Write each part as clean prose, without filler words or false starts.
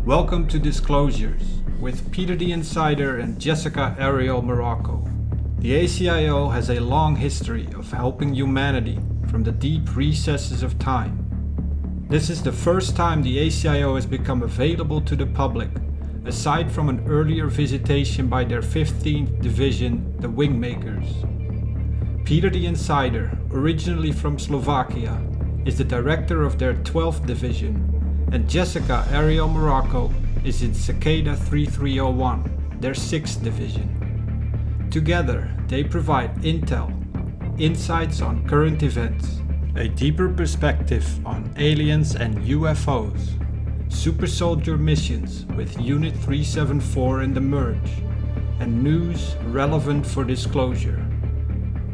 Welcome to Disclosures with Peter the Insider and Jessica Arael Morocco. The ACIO has a long history of helping humanity from the deep recesses of time. This is the first time the ACIO has become available to the public, aside from an earlier visitation by their 15th Division, the Wingmakers. Peter the Insider, originally from Slovakia, is the director of their 12th Division, and Jessica Arael Morocco is in Cicada 3301, their 6th Division. Together, they provide intel, insights on current events, a deeper perspective on aliens and UFOs, super soldier missions with Unit 374 in the Merge, and news relevant for disclosure.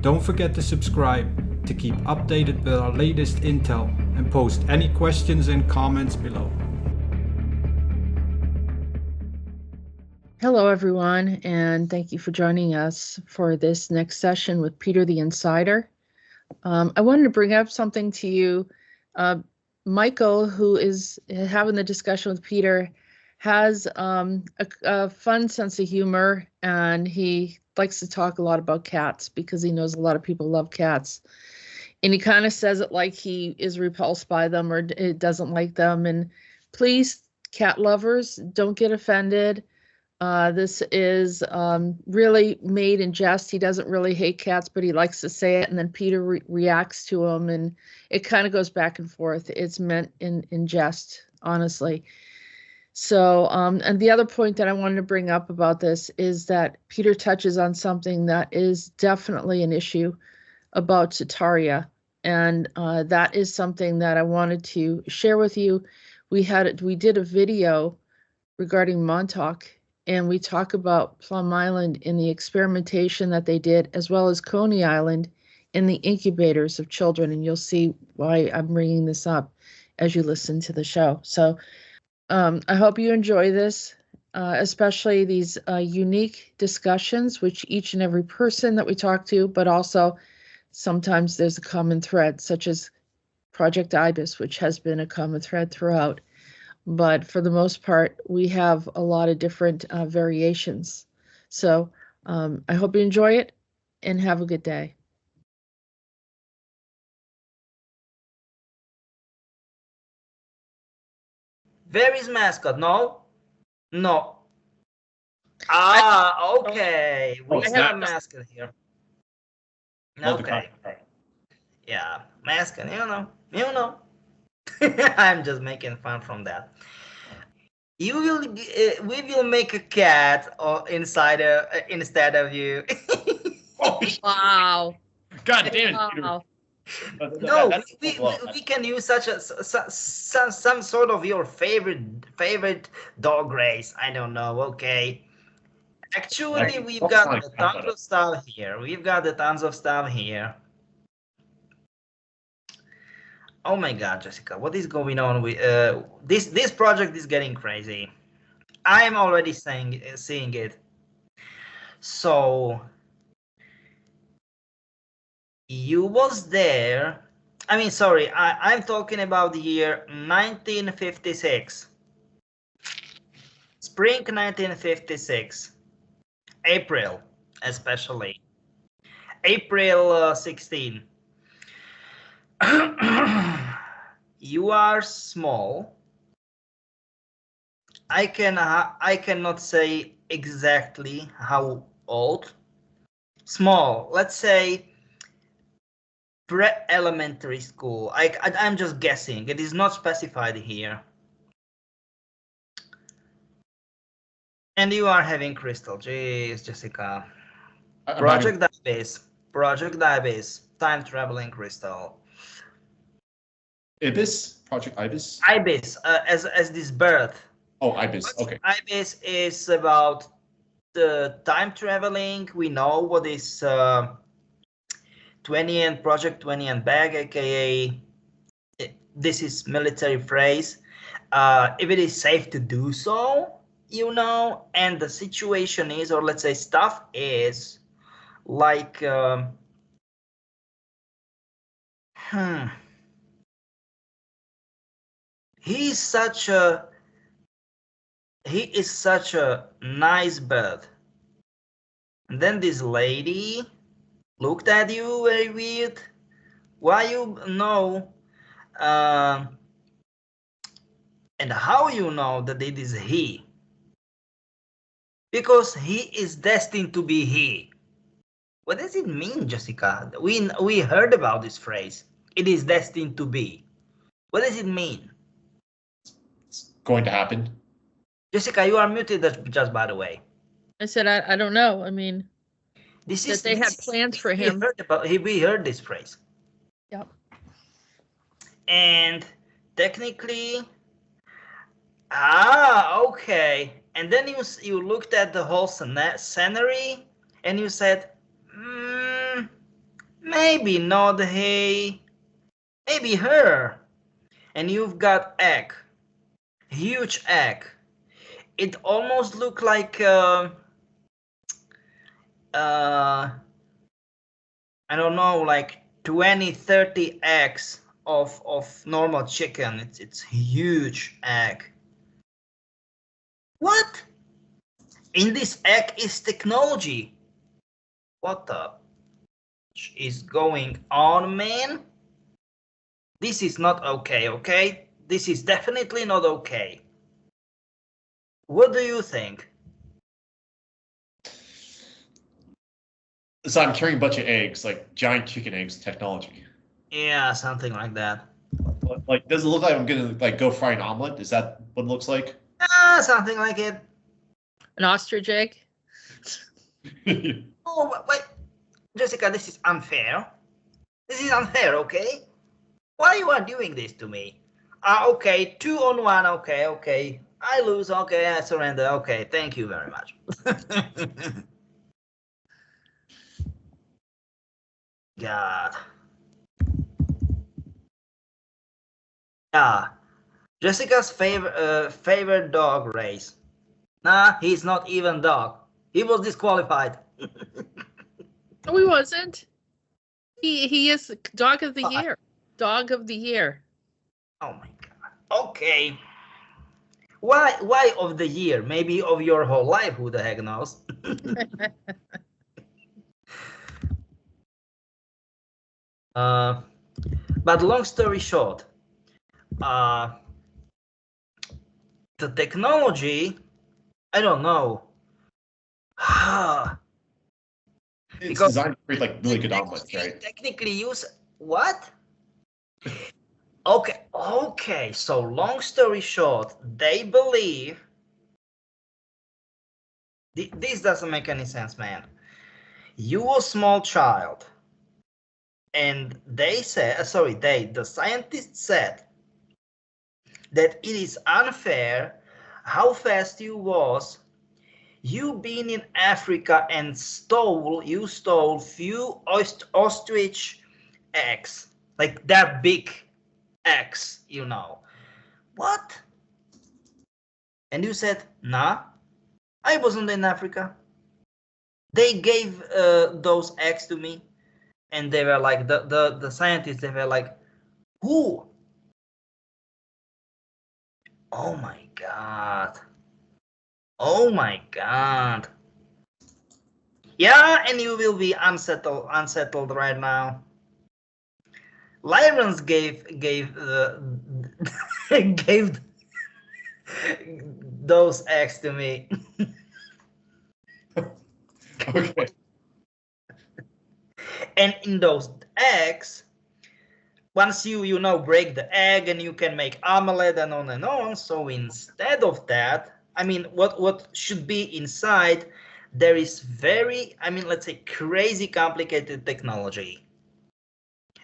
Don't forget to subscribe to keep updated with our latest intel and post any questions and comments below. Hello, everyone, and thank you for joining us for this next session with Peter the Insider. I wanted to bring up something to you. Michael, who is having the discussion with Peter, has a fun sense of humor, and he likes to talk a lot about cats because he knows a lot of people love cats. And he kind of says it like he is repulsed by them or doesn't like them. And please, cat lovers, don't get offended. This is really made in jest. He doesn't really hate cats, but he likes to say it. And then Peter reacts to him, and it kind of goes back and forth. It's meant in jest, honestly. So, and the other point that I wanted to bring up about this is that Peter touches on something that is definitely an issue about Sataria. And that is something that I wanted to share with you. We did a video regarding Montauk, and we talk about Plum Island in the experimentation that they did, as well as Coney Island in the incubators of children. And you'll see why I'm bringing this up as you listen to the show. So I hope you enjoy this, especially these unique discussions, which each and every person that we talk to, but also sometimes there's a common thread, such as Project Ibis, which has been a common thread throughout. But for the most part, we have a lot of different variations. So I hope you enjoy it and have a good day. Where is mascot? No? No. Ah, okay. We have a mascot here. Okay. Yeah, mascot, you know. I'm just making fun from that. We will make a cat instead of you. Wow. God damn it, Peter. Wow. No, we can use some sort of your favorite dog race. I don't know. Okay. Actually, we've got the tons of stuff here. Oh my God, Jessica, what is going on with this project is getting crazy. I'm already seeing it. So you was there. I mean, sorry, I'm talking about the year 1956. Spring 1956. April, especially. April 16. You are small. I cannot say exactly how old. Small, let's say pre-elementary school. I'm just guessing. It is not specified here. And you are having crystal. Jeez, Jessica. Project Ibis, time traveling crystal. Ibis? Project Ibis? Ibis, as this bird. Oh, Ibis, okay. Ibis is about the time traveling. We know what is 20 and Project 20 and Bag, aka this is military phrase. If it is safe to do so, and the situation is, or let's say stuff is like he is such a nice bird. And then this lady looked at you very weird. Why you know? And how you know that it is he? Because he is destined to be he. What does it mean, Jessica? We heard about this phrase. It is destined to be. What does it mean? It's going to happen. Jessica, you are muted just by the way. I said, I don't know. I mean, they had plans for him. We heard this phrase. Yep. And technically, okay. And then you looked at the whole scenery and you said, maybe not he, maybe her. And you've got egg, huge egg. It almost looked like I don't know, like 20-30 eggs of normal chicken. It's huge egg. What? In this egg is technology. What the is going on, man? This is not okay, okay? This is definitely not okay. What do you think? So I'm carrying a bunch of eggs, like giant chicken eggs technology. Yeah, something like that. Like, does it look like I'm gonna like go fry an omelet? Is that what it looks like? Something like it. An ostrich egg? Oh, wait. Jessica, this is unfair. This is unfair, okay? Why you are doing this to me? Okay, 2 on 1, okay. I lose, okay, I surrender, okay, thank you very much. God. Yeah. Jessica's favorite dog race. Nah, he's not even dog. He was disqualified. No, he wasn't. He is dog of the year. Dog of the year. Oh my God. Okay. Why of the year? Maybe of your whole life, who the heck knows? But long story short, the technology, I don't know. It's designed to create like really good omelets, right? Technically use what? Okay. So long story short, they believe this doesn't make any sense, man. You a small child, and they said, the scientists said that it is unfair how fast you was. You been in Africa and you stole few ostrich eggs, like that big eggs, you know. What? And you said, nah, I wasn't in Africa. They gave those eggs to me, and they were like, the scientists, they were like, who? Oh my God. Oh my God. Yeah, and you will be unsettled right now. Lyrans gave gave those eggs to me. Okay. And in those eggs, once you break the egg and you can make omelette and on and on. So instead of that, I mean, what should be inside, there is very, let's say crazy complicated technology.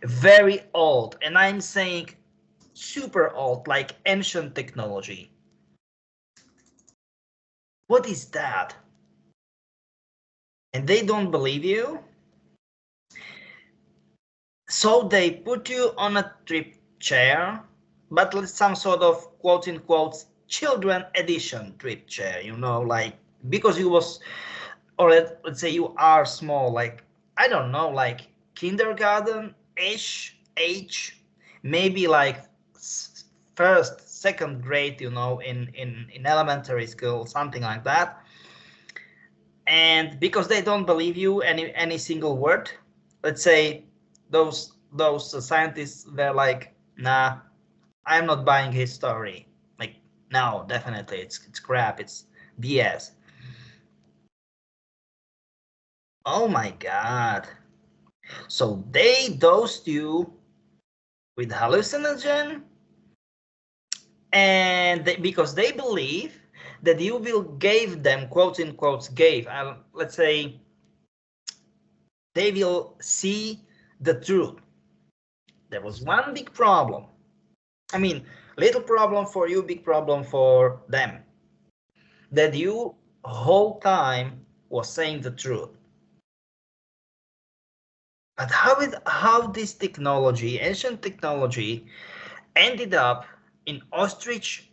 Very old, and I'm saying super old, like ancient technology. What is that? And they don't believe you? So they put you on a trip chair, but some sort of quote unquote children edition trip chair, like because you was, or let's say you are small, like I don't know, like kindergarten-ish age, maybe like first, second grade, you know, in elementary school, something like that. And because they don't believe you any single word, let's say those scientists were like, nah, I'm not buying his story. Like, no, definitely, it's crap, it's BS. Oh my God. So they dosed you with hallucinogen, and because they believe that you will give them, quotes in quotes, let's say, they will see the truth. There was one big problem. I mean, little problem for you, big problem for them. That you whole time was saying the truth. But how this technology, ancient technology, ended up in ostrich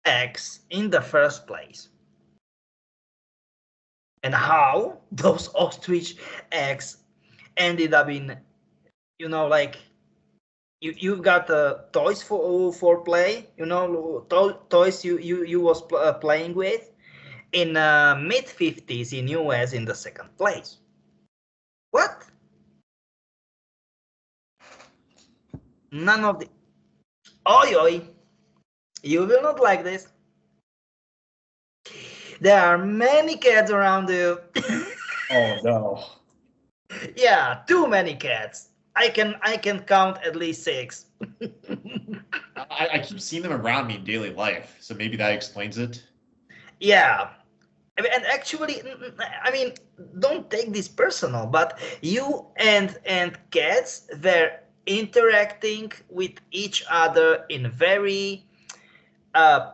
eggs in the first place? And how those ostrich eggs ended up in, you know, like, you've got toys for play, you know, toys you was playing with in mid 50s in US in the second place. What? None of the... Oi, you will not like this. There are many cats around you. Oh no. Yeah, too many cats. I can count at least 6. I keep seeing them around me in daily life, so maybe that explains it. Yeah. And actually, I mean, don't take this personal, but you and cats were interacting with each other in very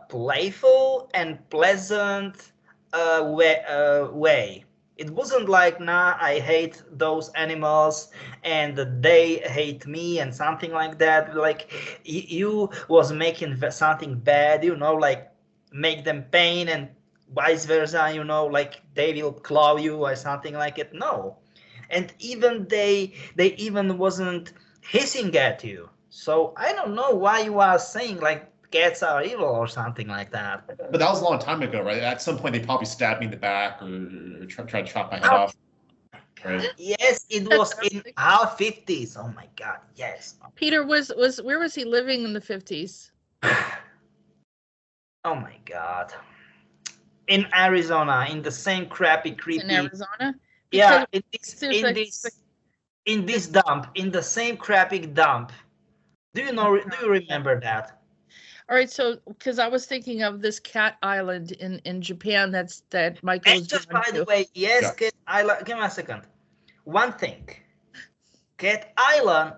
playful and pleasant way. It wasn't like, nah, I hate those animals and they hate me and something like that. Like, you was making something bad, you know, like make them pain, and vice versa, you know, like they will claw you or something like it. No. And even they even wasn't hissing at you. So I don't know why you are saying like cats are evil or something like that. But that was a long time ago, right? At some point, they probably stabbed me in the back or tried to chop my head off. Right? Yes, it was in our 50s. Oh my God, yes. Peter was where was he living in the 50s? Oh my God. In Arizona, in the same crappy, creepy. In Arizona? Yeah, In this dump, in the same crappy dump. Do you remember that? All right, so because I was thinking of this cat island in Japan that Michael was just going by to. the way, yes, Yeah. Cat Island. Give me a second. One thing. Cat Island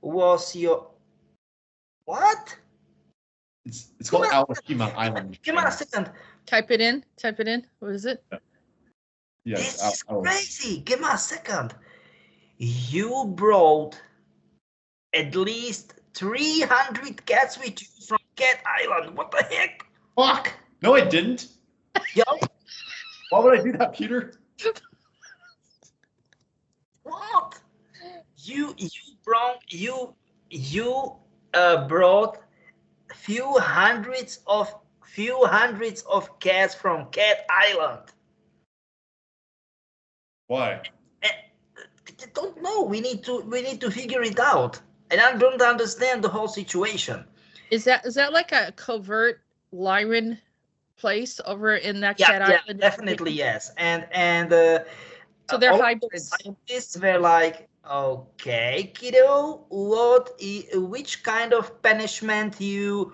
was your what? It's called Aoshima Island. Give me a second. Type it in. What is it? Yes. This is crazy. Give me a second. You brought at least 300 cats with you from Cat Island. What the heck? Fuck! No, I didn't. Yo, Why would I do that, Peter? what? You brought few hundreds of cats from Cat Island. Why? I don't know. We need to figure it out. And I don't understand the whole situation. Is that like a covert Lyran place over in that cat island? Yeah, definitely yes. And so they're all hybrids. Scientists were like, okay, kiddo, which kind of punishment which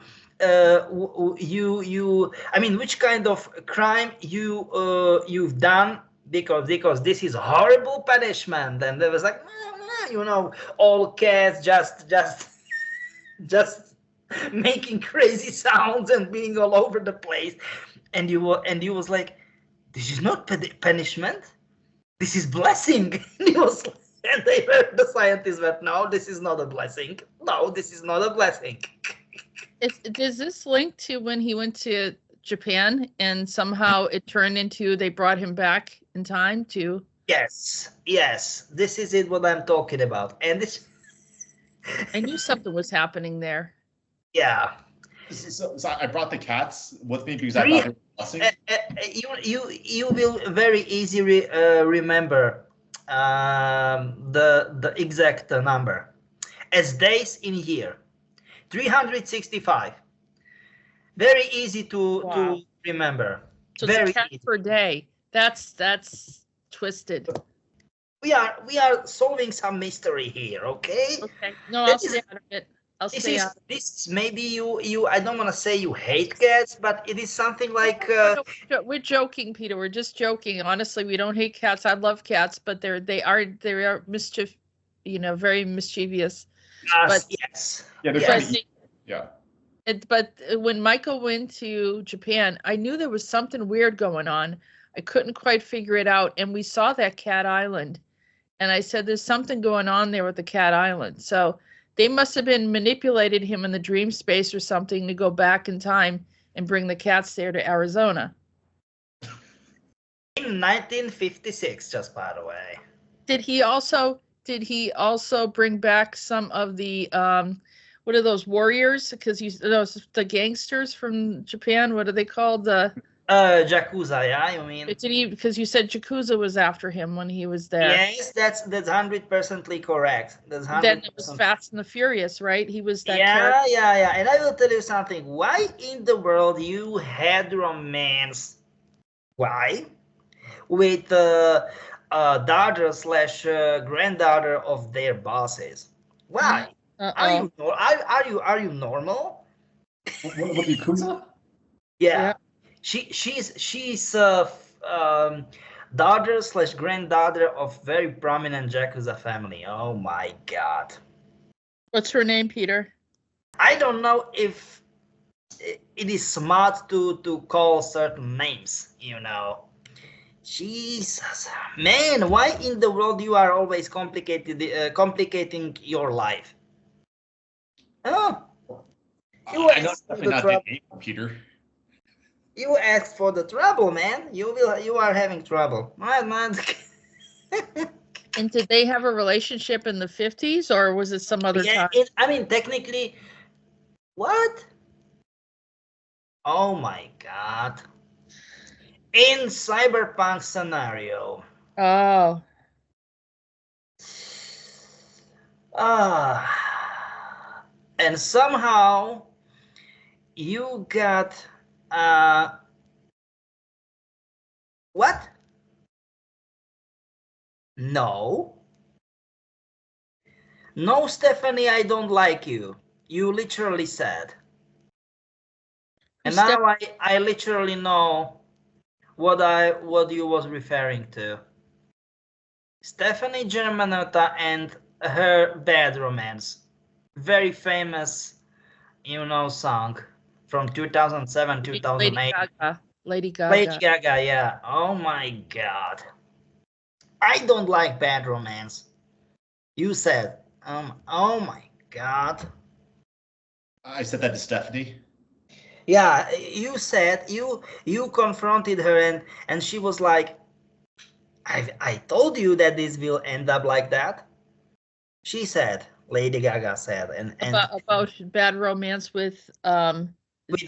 kind of crime you've done, because this is horrible punishment. And there was like, you know, all cats just making crazy sounds and being all over the place. And you was like, this is not punishment, this is blessing. And the scientists went, no, this is not a blessing. No, this is not a blessing. Is this linked to when he went to Japan and somehow it turned into they brought him back in time to Yes, yes, this is it. What I'm talking about, and this. I knew something was happening there. Yeah. So I brought the cats with me because Three, I thought they were blessing. you will very easily remember the exact number as days in year. 365. Very easy to remember. So very it's a cat easy. per day. That's twisted. We are solving some mystery here, okay? Okay. No, I'll stay out of it. I'll stay out. This maybe you I don't want to say you hate cats, but it is something like We're joking, Peter. We're just joking. Honestly, we don't hate cats. I love cats, but they are mischief, very mischievous. But yes. Yeah, they're yes. Yeah. But when Michael went to Japan, I knew there was something weird going on. I couldn't quite figure it out, and we saw that cat island, and I said, "There's something going on there with the cat island." So they must have been manipulated him in the dream space or something to go back in time and bring the cats there to Arizona. In 1956, just by the way. Did he also bring back some of the what are those warriors? Because those the gangsters from Japan. What are they called? The Yakuza, yeah, you mean? Did he? Because you said Yakuza was after him when he was there. Yes, that's 100% correct. That's 100%. Then it was Fast and the Furious, right? He was that yeah, character. yeah. And I will tell you something. Why in the world you had romance? Why? With daughter / granddaughter of their bosses. Why? Are you normal? What Yakuza? Yeah. She's daughter / granddaughter of very prominent Yakuza family. Oh my God. What's her name, Peter? I don't know if it is smart to call certain names, Jesus, man, why in the world you are always complicating your life? Oh, I know definitely not the name, Peter. You asked for the trouble, man. You are having trouble. Man. And did they have a relationship in the 50s, or was it some other time? I mean, technically, what? Oh my God. In cyberpunk scenario. Oh. And somehow you got what? No, Stephanie, I don't like you. You literally said. And now I literally know what you was referring to. Stephanie Germanotta and her bad romance. Very famous, song from 2007, 2008. Lady Gaga, yeah. Oh my God. I don't like bad romance. You said, oh my God. I said that to Stephanie. Yeah, you said you confronted her and she was like, I told you that this will end up like that. She said, Lady Gaga said, and about bad romance with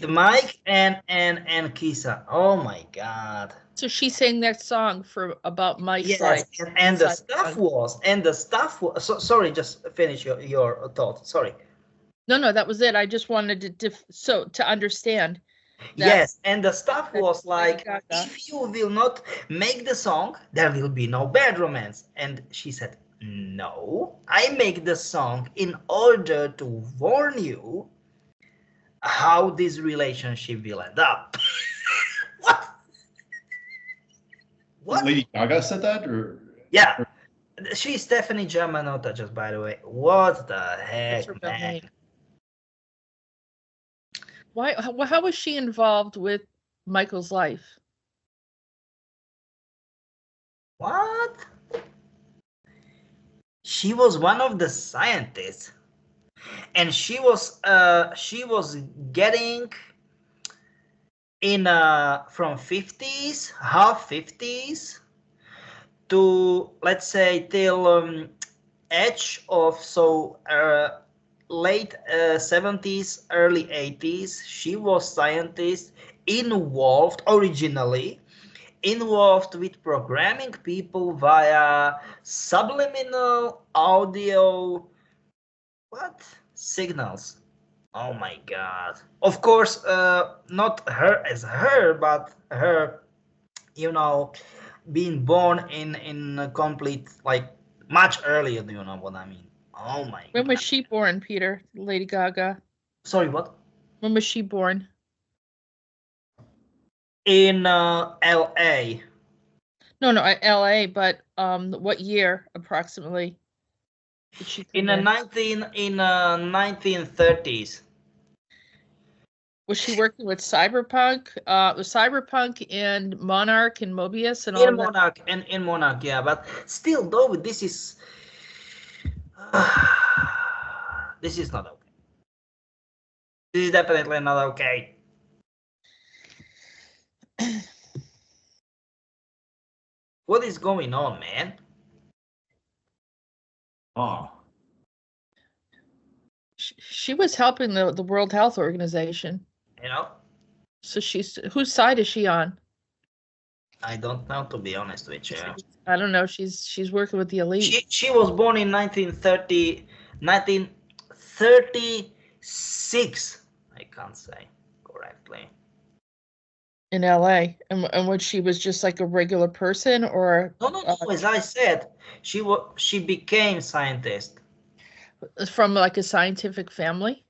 Mike and Kisa. Oh my God. So she sang that song about Mike's life. And the stuff was so, sorry, just finish your thought. Sorry. No, that was it. I just wanted to understand. Yes, and the stuff was like, if you will not make the song, there will be no bad romance. And she said, no, I make the song in order to warn you how this relationship will end up. What? Lady Gaga said that, or yeah, she's Stephanie Germanotta. Just by the way, what the heck, man? Why? How was she involved with Michael's life? What? She was one of the scientists, and she was getting in from 50s, half 50s, to, let's say, till edge of late 70s, early 80s. She was scientist originally involved with programming people via subliminal audio signals. Oh my god. Of course, not her as her, but her, being born in a complete, like, much earlier. Do you know what I mean? Oh my When god. was she born, Peter? Lady Gaga. Sorry, what? When was she born? In LA. No, LA, but what year approximately did she come In in? 1930s. Was she working with Cyberpunk? Cyberpunk and Monarch and Mobius and all In that? Monarch, in Monarch, yeah, but still, though, this is this is not okay. This is definitely not okay. What is going on, man? Oh. She was helping the World Health Organization. You know? So whose side is she on? I don't know, to be honest with you. I don't know. She's working with the elite. She was born in 1936. I can't say correctly. In LA, and what, she was just like a regular person, or No. As I said, she became scientist. from like a scientific family.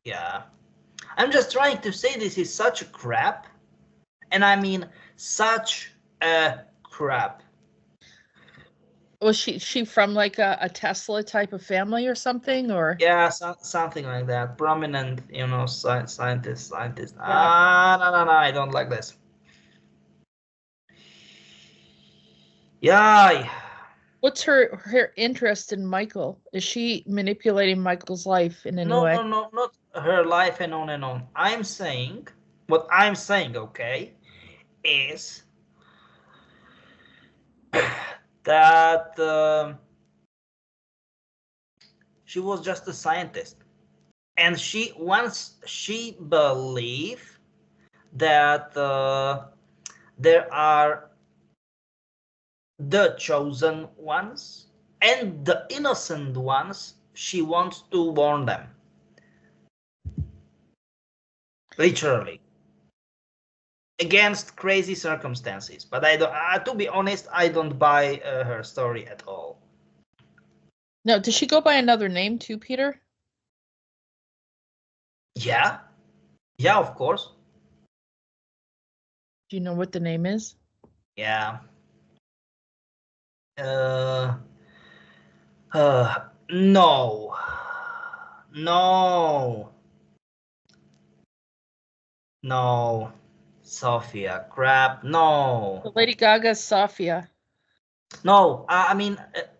Yeah, I'm just trying to say this is such a crap, and I mean such a crap. Was she from like a Tesla type of family or something, or? Yeah, something like that. Prominent, scientist. Yeah. No, I don't like this. Yeah. What's her interest in Michael? Is she manipulating Michael's life in any way? No, not her life and on and on. What I'm saying, okay, is that she was just a scientist, and she believed that there are the chosen ones and the innocent ones. She wants to warn them, literally, against crazy circumstances. But I don't. To be honest, I don't buy her story at all. No, does she go by another name too, Peter? Yeah, of course. Do you know what the name is? Yeah. No. Sophia, crap. No. Lady Gaga's Sophia. No, I mean,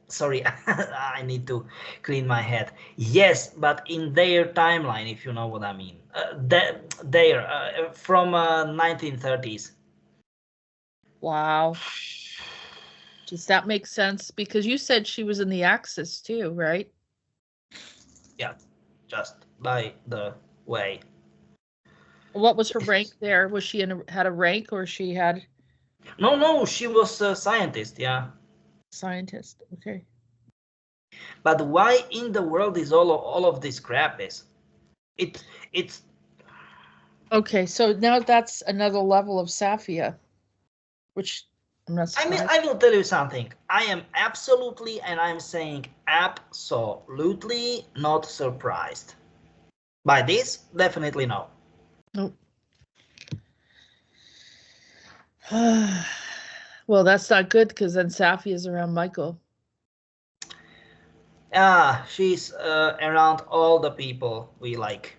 sorry, I need to clean my head. Yes, but in their timeline, if you know what I mean. From 1930s. Wow. Does that make sense? Because you said she was in the Axis too, right? Yeah, just by the way. What was her rank there? Was she had a rank, or she had? No, she was a scientist, yeah. Scientist, okay. But why in the world is all of this crap is? It's Okay, so now that's another level of Sophia, which I'm not surprised. I mean, I will tell you something. I am absolutely, and I'm saying absolutely, not surprised by this. Definitely no. Nope. Well, that's not good, because then Safi is around Michael. She's around all the people we like,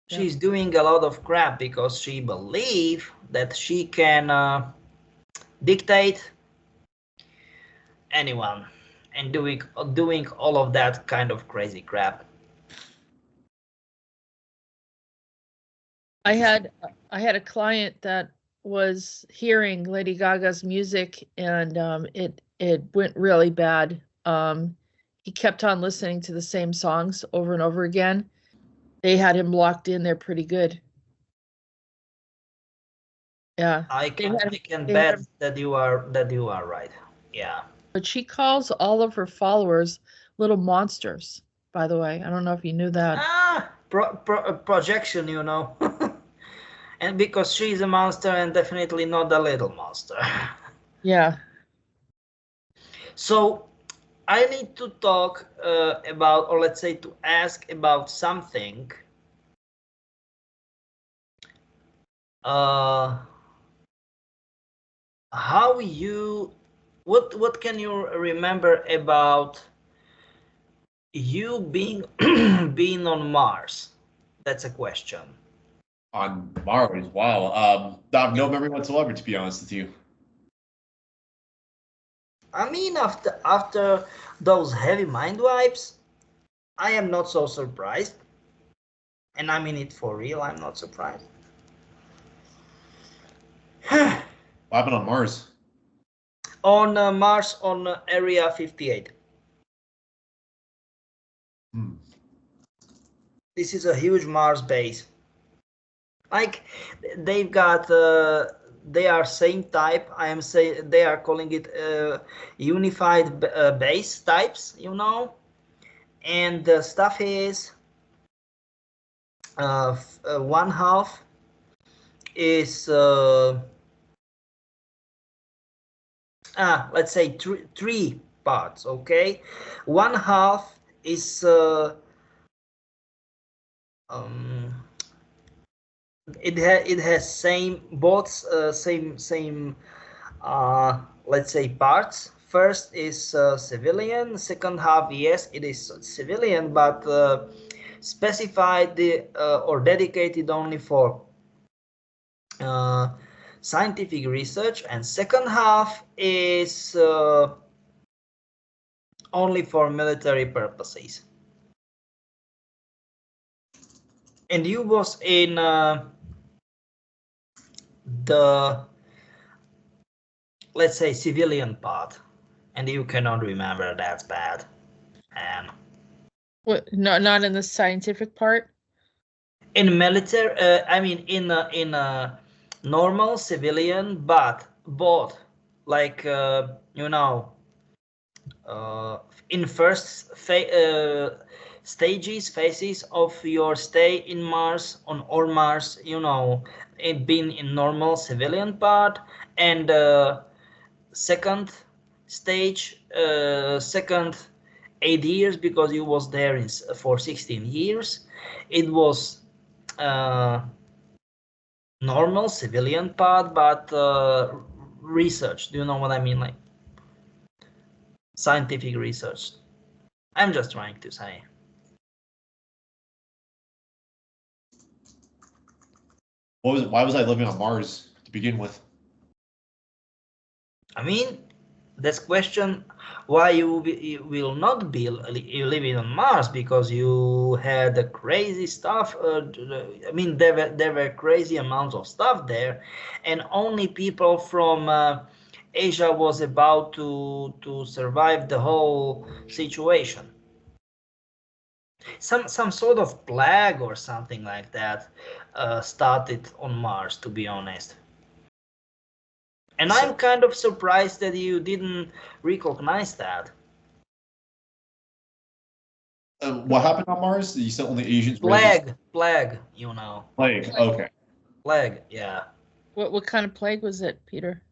She's doing a lot of crap because she believes that she can dictate anyone and doing all of that kind of crazy crap. I had a client that was hearing Lady Gaga's music, and it went really bad. He kept on listening to the same songs over and over again. They had him locked in there pretty good. Yeah. I can they bet had- that you are right. Yeah. But she calls all of her followers little monsters, by the way. I don't know if you knew that. Projection, you know. And because she's a monster and definitely not a little monster. Yeah. So I need to talk about, or let's say to ask about something. How you, what can you remember about you being being on Mars? That's a question. On Mars, wow. I have no memory whatsoever, to be honest with you. I mean, after those heavy mind wipes, I am not so surprised. And I mean it for real, I'm not surprised. What happened on Mars? On Mars, on Area 58. This is a huge Mars base. Like, they've got, they are same type. I am saying they are calling it unified base types, you know. And the stuff is one half is let's say three parts. Okay, one half is it has same both same let's say parts. First is civilian. Second half, yes, it is civilian, but specified or dedicated only for scientific research, and second half is only for military purposes. And you was in the, let's say, civilian part, and you cannot remember. That's bad. And What? Not in the scientific part. in military, I mean in normal civilian, but both, like you know, in first phases of your stay in Mars, on Mars, you know, it been in normal civilian part, and second stage, second 8 years, because you was there for 16 years, it was normal civilian part, but research. Do you know what I mean? Like scientific research. I'm just trying to say. Why was I living on Mars to begin with? I mean, this question, why you will not be living on Mars, because you had the crazy stuff. I mean, there were crazy amounts of stuff there, and only people from Asia was about to survive the whole situation. Some sort of plague or something like that started on Mars, to be honest. And I'm kind of surprised that you didn't recognize that. What happened on Mars? You said only Asians. Plague, you know. Plague. Okay. Plague, yeah. What kind of plague was it, Peter?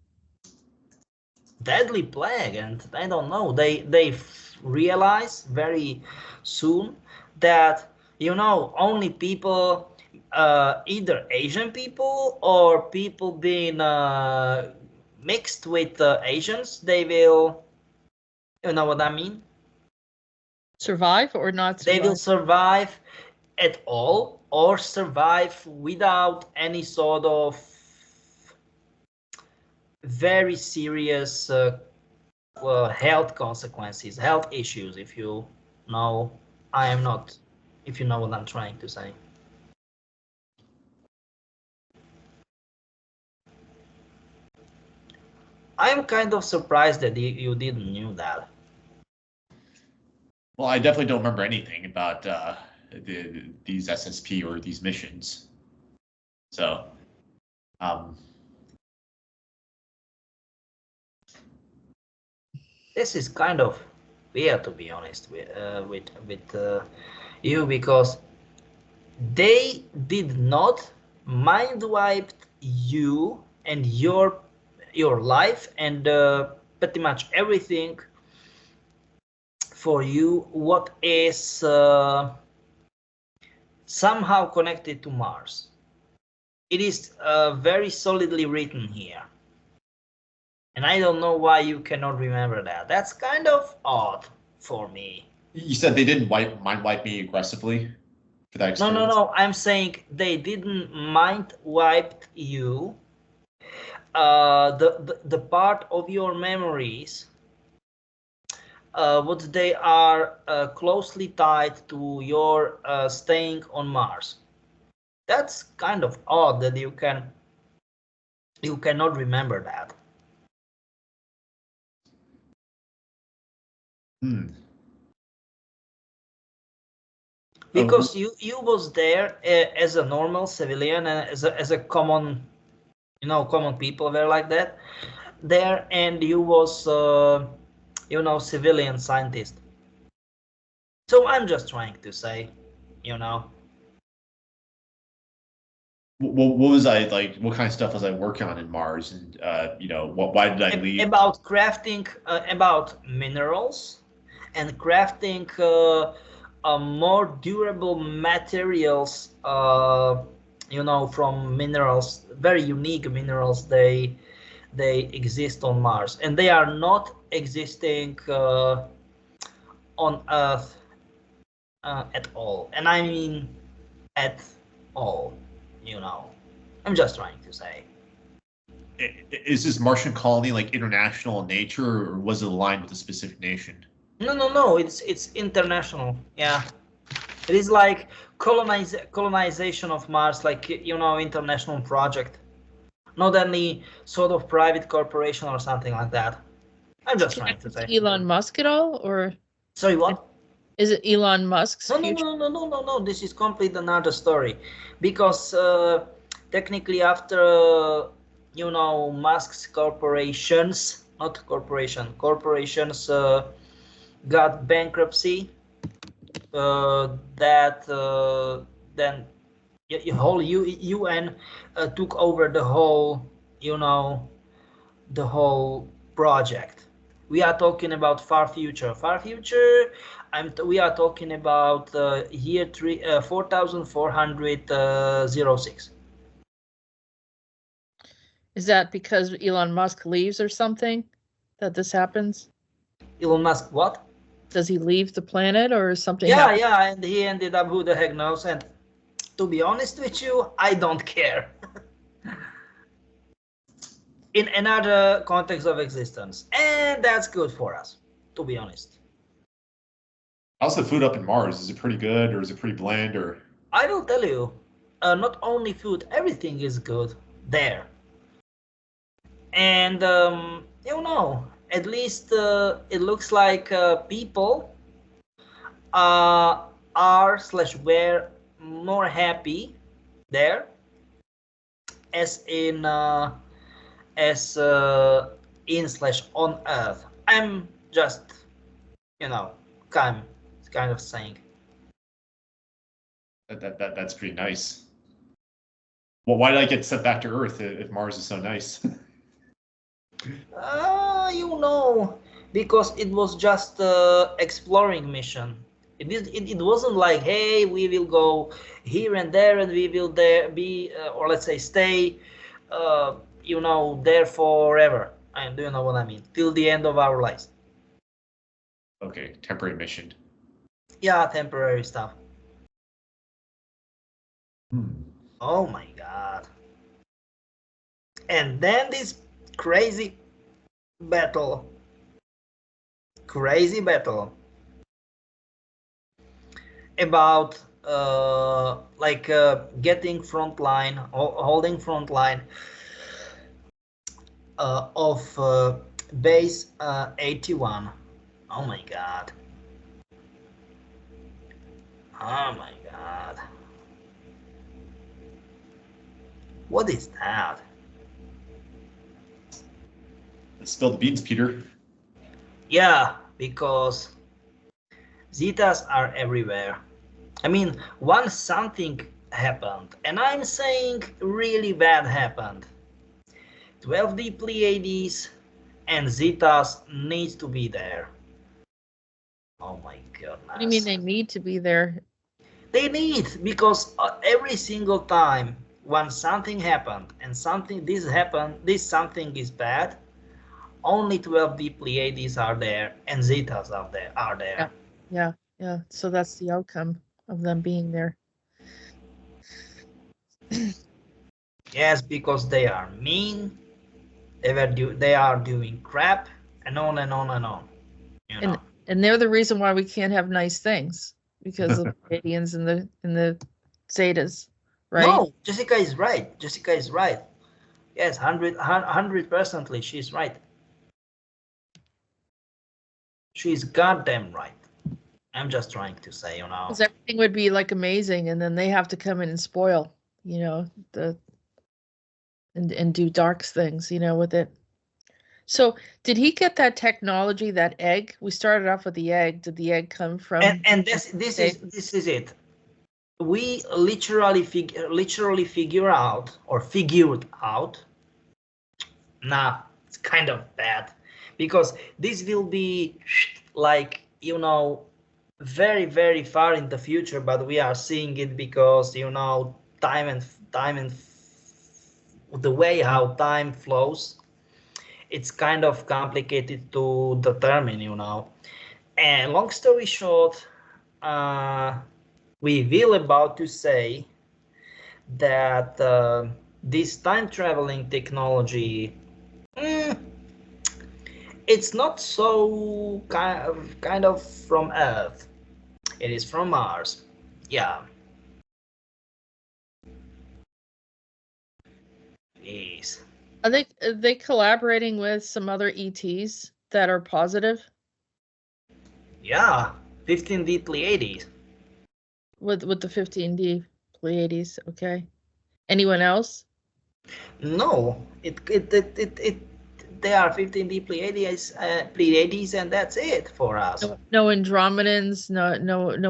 Deadly plague, and I don't know. They realize very soon that, you know, only people, either Asian people or people being mixed with Asians, they will, you know what I mean? Survive or not survive? They will survive at all, or survive without any sort of very serious health consequences, health issues, if you know. I am not, if you know what I'm trying to say. I'm kind of surprised that you didn't knew that. Well, I definitely don't remember anything about these SSP or these missions. So, this is kind of weird, to be honest with you, because they did not mind wiped you and your life and pretty much everything for you what is somehow connected to Mars. It is very solidly written here. And I don't know why you cannot remember that. That's kind of odd for me. you said they didn't mind wipe me aggressively for that experience? No. I'm saying they didn't mind wiped you. The part of your memories, what they are closely tied to your staying on Mars. That's kind of odd that you cannot remember that. Because you was there as a normal civilian and as a common, common people were like that there, and you was civilian scientist. So I'm just trying to say, What was I like? What kind of stuff was I working on in Mars? And why did I leave? About crafting, about minerals, and crafting more durable materials. From minerals, very unique minerals. They exist on Mars, and they are not existing on Earth at all. And I mean at all. I'm just trying to say. Is this Martian colony like international in nature, or was it aligned with a specific nation? No. It's international. Yeah, it is like colonization of Mars, like international project, not any sort of private corporation or something like that. I'm just trying to say. Elon Musk at all, or? Sorry, what? Is it Elon Musk's future? No. This is completely another story, because technically after Musk's corporations, not corporation, corporations got bankruptcy. That then the whole UN took over the whole the whole project. We are talking about far future. We are talking about year 4406. Is that because Elon Musk leaves or something that this happens? Elon Musk, what? Does he leave the planet or something? Yeah, and he ended up, who the heck knows? And to be honest with you, I don't care. In another context of existence, and that's good for us, to be honest. How's the food up in Mars? Is it pretty good, or is it pretty bland, or? I will tell you, not only food, everything is good there. And at least it looks like people are/were more happy there, as in on Earth. I'm just kind of saying. That's pretty nice. Well, why did I get sent back to Earth if Mars is so nice? Because it was just exploring mission. It wasn't like, hey, we will go here and there, and we will there be or let's say stay there forever. And do you know what I mean? Till the end of our lives. Okay, temporary mission. Yeah, temporary stuff. Oh my god. And then this crazy battle about getting front line, holding front line of base 81. Oh my god. Oh my god. What is that? Spill the beans, Peter. Yeah, because zetas are everywhere. I mean, once something happened, and I'm saying really bad happened, 12D Pleiades and zetas needs to be there. Oh my goodness. What do you mean they need to be there? They need, because every single time when something happened and this something is bad, only 12D Pleiades are there and zetas are there. Yeah. So that's the outcome of them being there. Yes, because they are mean, they are doing crap, and on and on and on. And they're the reason why we can't have nice things, because of the Pleiadians and the zetas, right? No, Jessica is right. Yes, 100%. She's right. She's goddamn right. I'm just trying to say, Because everything would be like amazing, and then they have to come in and spoil, and do dark things, with it. So did he get that technology, that egg? We started off with the egg. Did the egg come from? And this is it. We literally figured out. Nah, it's kind of bad, because this will be like, very, very far in the future, but we are seeing it because, time and the way how time flows, it's kind of complicated to determine, And long story short, we will about to say that this time traveling technology, it's not so kind of from Earth. It is from Mars. Yeah. Jeez. Are they collaborating with some other ETs that are positive? Yeah, 15D Pleiades. With the 15D Pleiades, okay. Anyone else? No, they are 15D Pleiades, and that's it for us. No Andromedans, no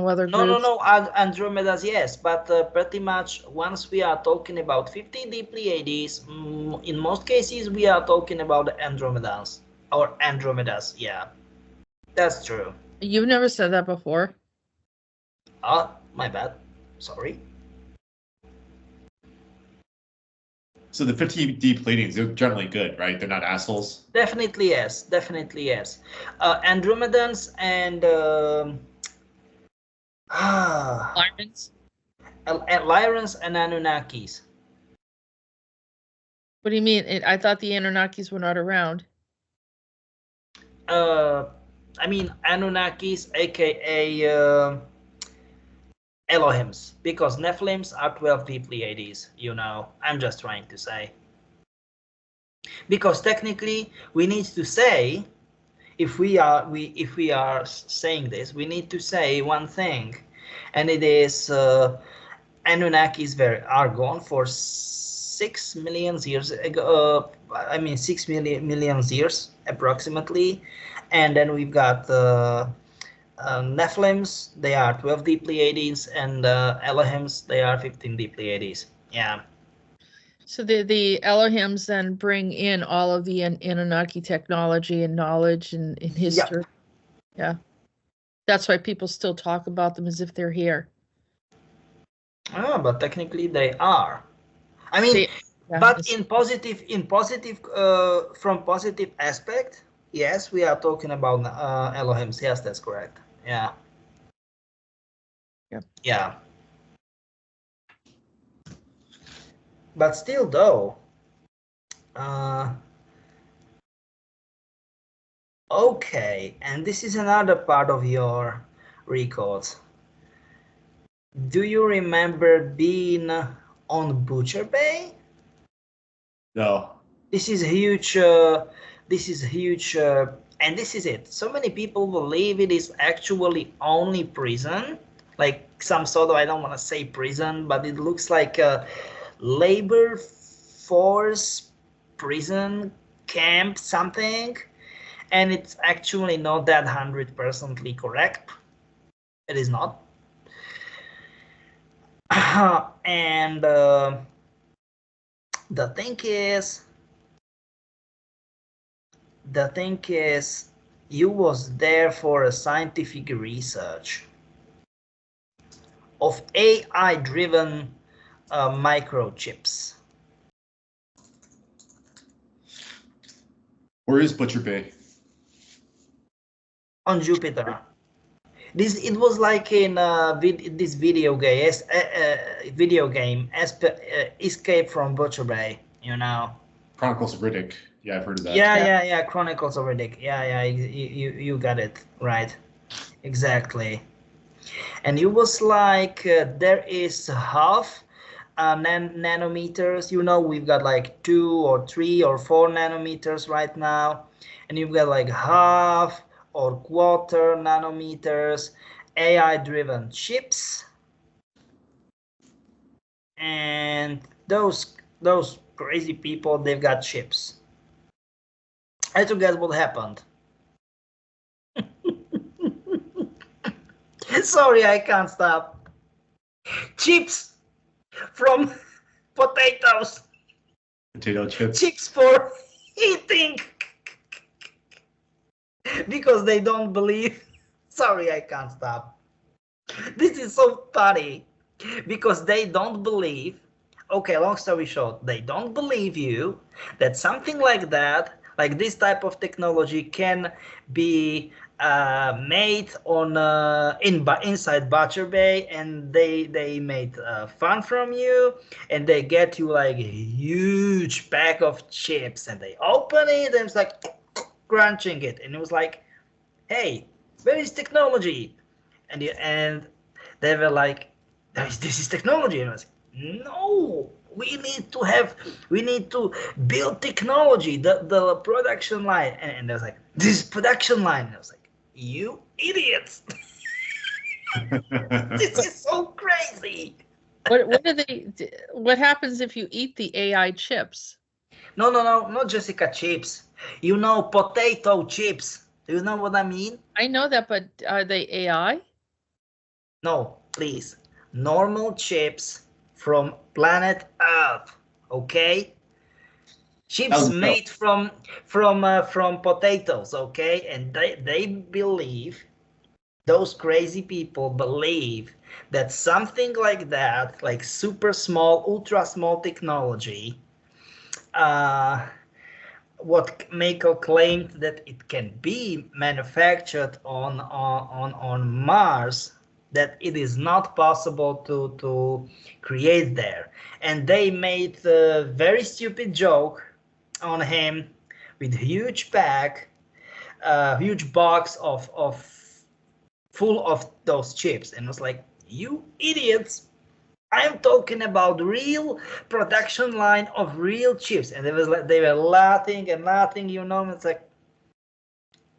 other groups? No, Andromedas, yes, but pretty much once we are talking about 15D Pleiades, in most cases we are talking about Andromedas, yeah. That's true. You've never said that before. Oh, my bad. Sorry. So the 15D Pleiadians, they're generally good, right? They're not assholes? Definitely yes. Andromedans and Lyrans and Anunnakis. What do you mean? I thought the Anunnakis were not around. I mean Anunnakis, aka Elohims, because Nephilims are 12D Pleiades, I'm just trying to say. Because technically we need to say, if we are saying this, we need to say one thing, and it is Anunnakis are gone for 6 million years ago. 6 million years approximately, and then we've got Nephilims, they are 12D Pleiades, and Elohims, they are 15D Pleiades. Yeah. So the Elohims then bring in all of the Anunnaki technology and knowledge and history. Yeah. That's why people still talk about them as if they're here. Oh, but technically they are. I mean, but in positive, from positive aspect, yes, we are talking about Elohims. Yes, that's correct. Yeah. Yeah. But still, though, okay, and this is another part of your records. Do you remember being on Butcher Bay? No. This is huge. This is huge. And this is it. So many people believe it is actually only prison, like some sort of, I don't want to say prison, but it looks like a labor force prison camp something, and it's actually not that 100% correct. It is not. And the thing is, you was there for a scientific research of AI-driven microchips. Where is Butcher Bay? On Jupiter. It was like in this video game, Escape from Butcher Bay, you know. Chronicles of Riddick. Yeah, I've heard of that. Yeah. Chronicles of Riddick. Yeah. You got it right. Exactly. And it was like there is half nanometers. You know, we've got like 2 or 3 or 4 nanometers right now, and you've got like half or quarter nanometers AI-driven chips, and those crazy people, they've got chips. I to guess what happened. Sorry, I can't stop. Chips from potatoes. Potato chips. Chips for eating. Because they don't believe. Sorry, I can't stop. This is so funny. Because they don't believe. Okay, long story short, they don't believe you that something like that, like this type of technology, can be made on inside Butcher Bay, and they made fun from you, and they get you like a huge pack of chips, and they open it, and it's like crunching it, and it was like, hey, where is technology? And they were like, this is technology, and I was like, no, we need to build technology, the production line, and I was like, this production line, and I was like, you idiots. This is so crazy. What happens if you eat the AI chips? No, not Jessica chips. You know, potato chips. Do you know what I mean? I know that, but are they AI? No, please. Normal chips from planet Earth, okay? Chips made from potatoes, okay? And they believe, those crazy people believe that something like that, like super small, ultra small technology, what Michael claimed that it can be manufactured on Mars, that it is not possible to create there. And they made a very stupid joke on him with huge bag, huge box of full of those chips, and it was like, you idiots, I'm talking about real production line of real chips. And it was like they were laughing and laughing, you know. It's like,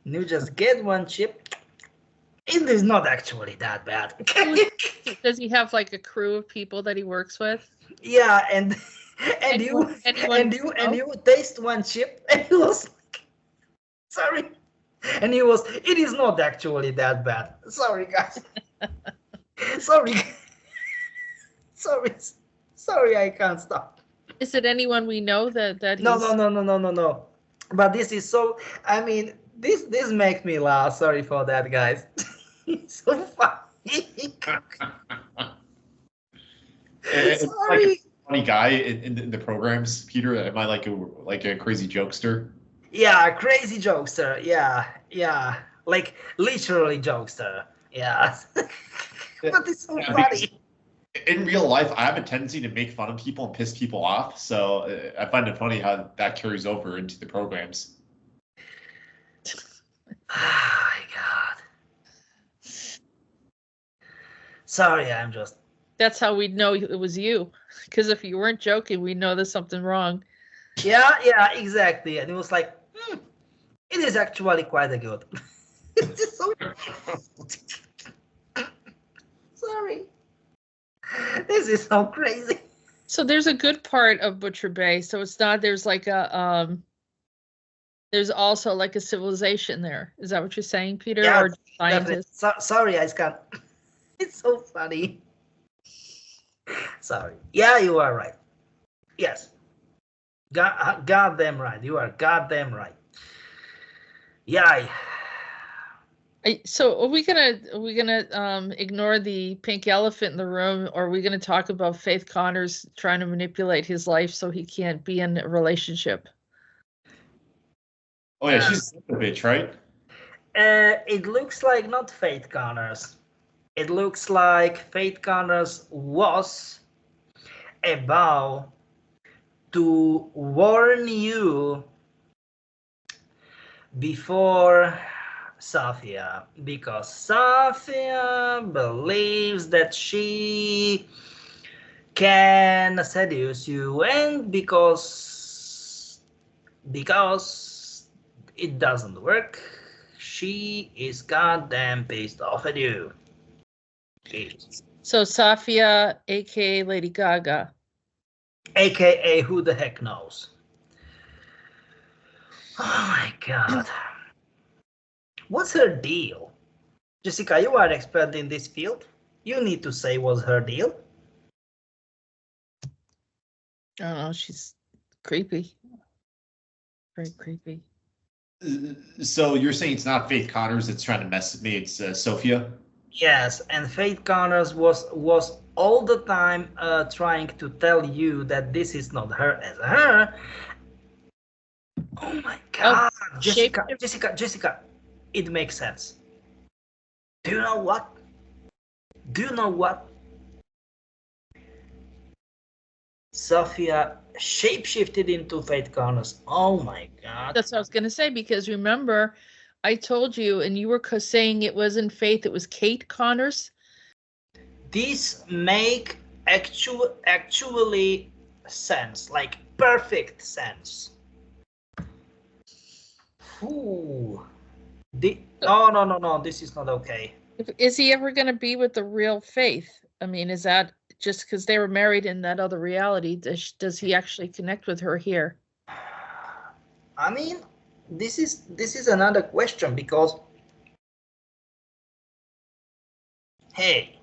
you just get one chip. It is not actually that bad. Does he have like a crew of people that he works with? Yeah, and you taste one chip, and he was like, sorry, and he was, it is not actually that bad. Sorry, guys. Sorry. Sorry, I can't stop. Is it anyone we know that No. But this is so, I mean, this makes me laugh. Sorry for that, guys. It's so funny. It's like a funny guy in the programs, Peter. Am I like a crazy jokester? Yeah, crazy jokester. Yeah. Like literally jokester. Yeah. But it's so funny. In real life, I have a tendency to make fun of people and piss people off. So I find it funny how that carries over into the programs. Oh my God. Sorry, I'm just. That's how we'd know it was you. Because if you weren't joking, we'd know there's something wrong. Yeah, exactly. And it was like, it is actually quite a good. It's so sorry. This is so crazy. So there's a good part of Butcher Bay. So it's not, there's like a, there's also like a civilization there. Is that what you're saying, Peter? Yeah, Or scientists? sorry, I can't. It's so funny. Sorry. Yeah, you are right. Yes. Goddamn right. You are goddamn right. Yeah. So are we gonna ignore the pink elephant in the room, or are we gonna talk about Faith Connors trying to manipulate his life so he can't be in a relationship? Oh yeah, she's a bitch, right? It looks like not Faith Connors. It looks like Faith Connors was about to warn you before Safia, because Safia believes that she can seduce you, and because it doesn't work, she is goddamn pissed off at you. So Safia, aka Lady Gaga, AKA who the heck knows. Oh my god. What's her deal? Jessica, you are expert in this field. You need to say what's her deal. I don't know, she's creepy. Very creepy. So you're saying it's not Faith Connors that's trying to mess with me, it's Sophia? Yes, and Faith Connors was all the time trying to tell you that this is not her as her. Oh my god, Jessica, it makes sense. Do you know what? Sophia shapeshifted into Faith Connors. Oh my god. That's what I was gonna say, because remember, I told you, and you were saying it wasn't Faith, it was Kate Connors. This make actually sense, like perfect sense. Ooh. No, this is not okay. Is he ever going to be with the real Faith? I mean, is that just because they were married in that other reality? Does he actually connect with her here? I mean, this is another question, because hey,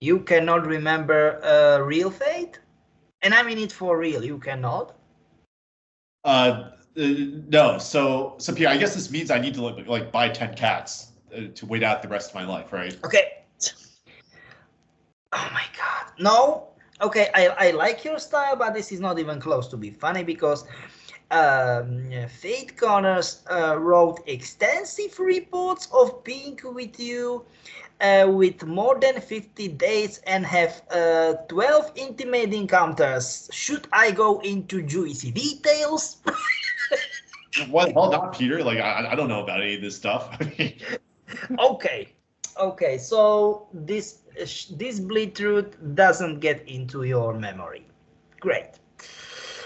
you cannot remember real Faith, and I mean it for real. You cannot. No. So Pierre, I guess this means I need to like buy 10 cats to wait out the rest of my life, right? Okay. Oh my god. No. Okay, I like your style, but this is not even close to be funny, because Faith Connors wrote extensive reports of being with you with more than 50 dates and have 12 intimate encounters. Should I go into juicy details? Well, not Peter. Like I don't know about any of this stuff. I mean, Okay. So this bleed truth doesn't get into your memory. Great.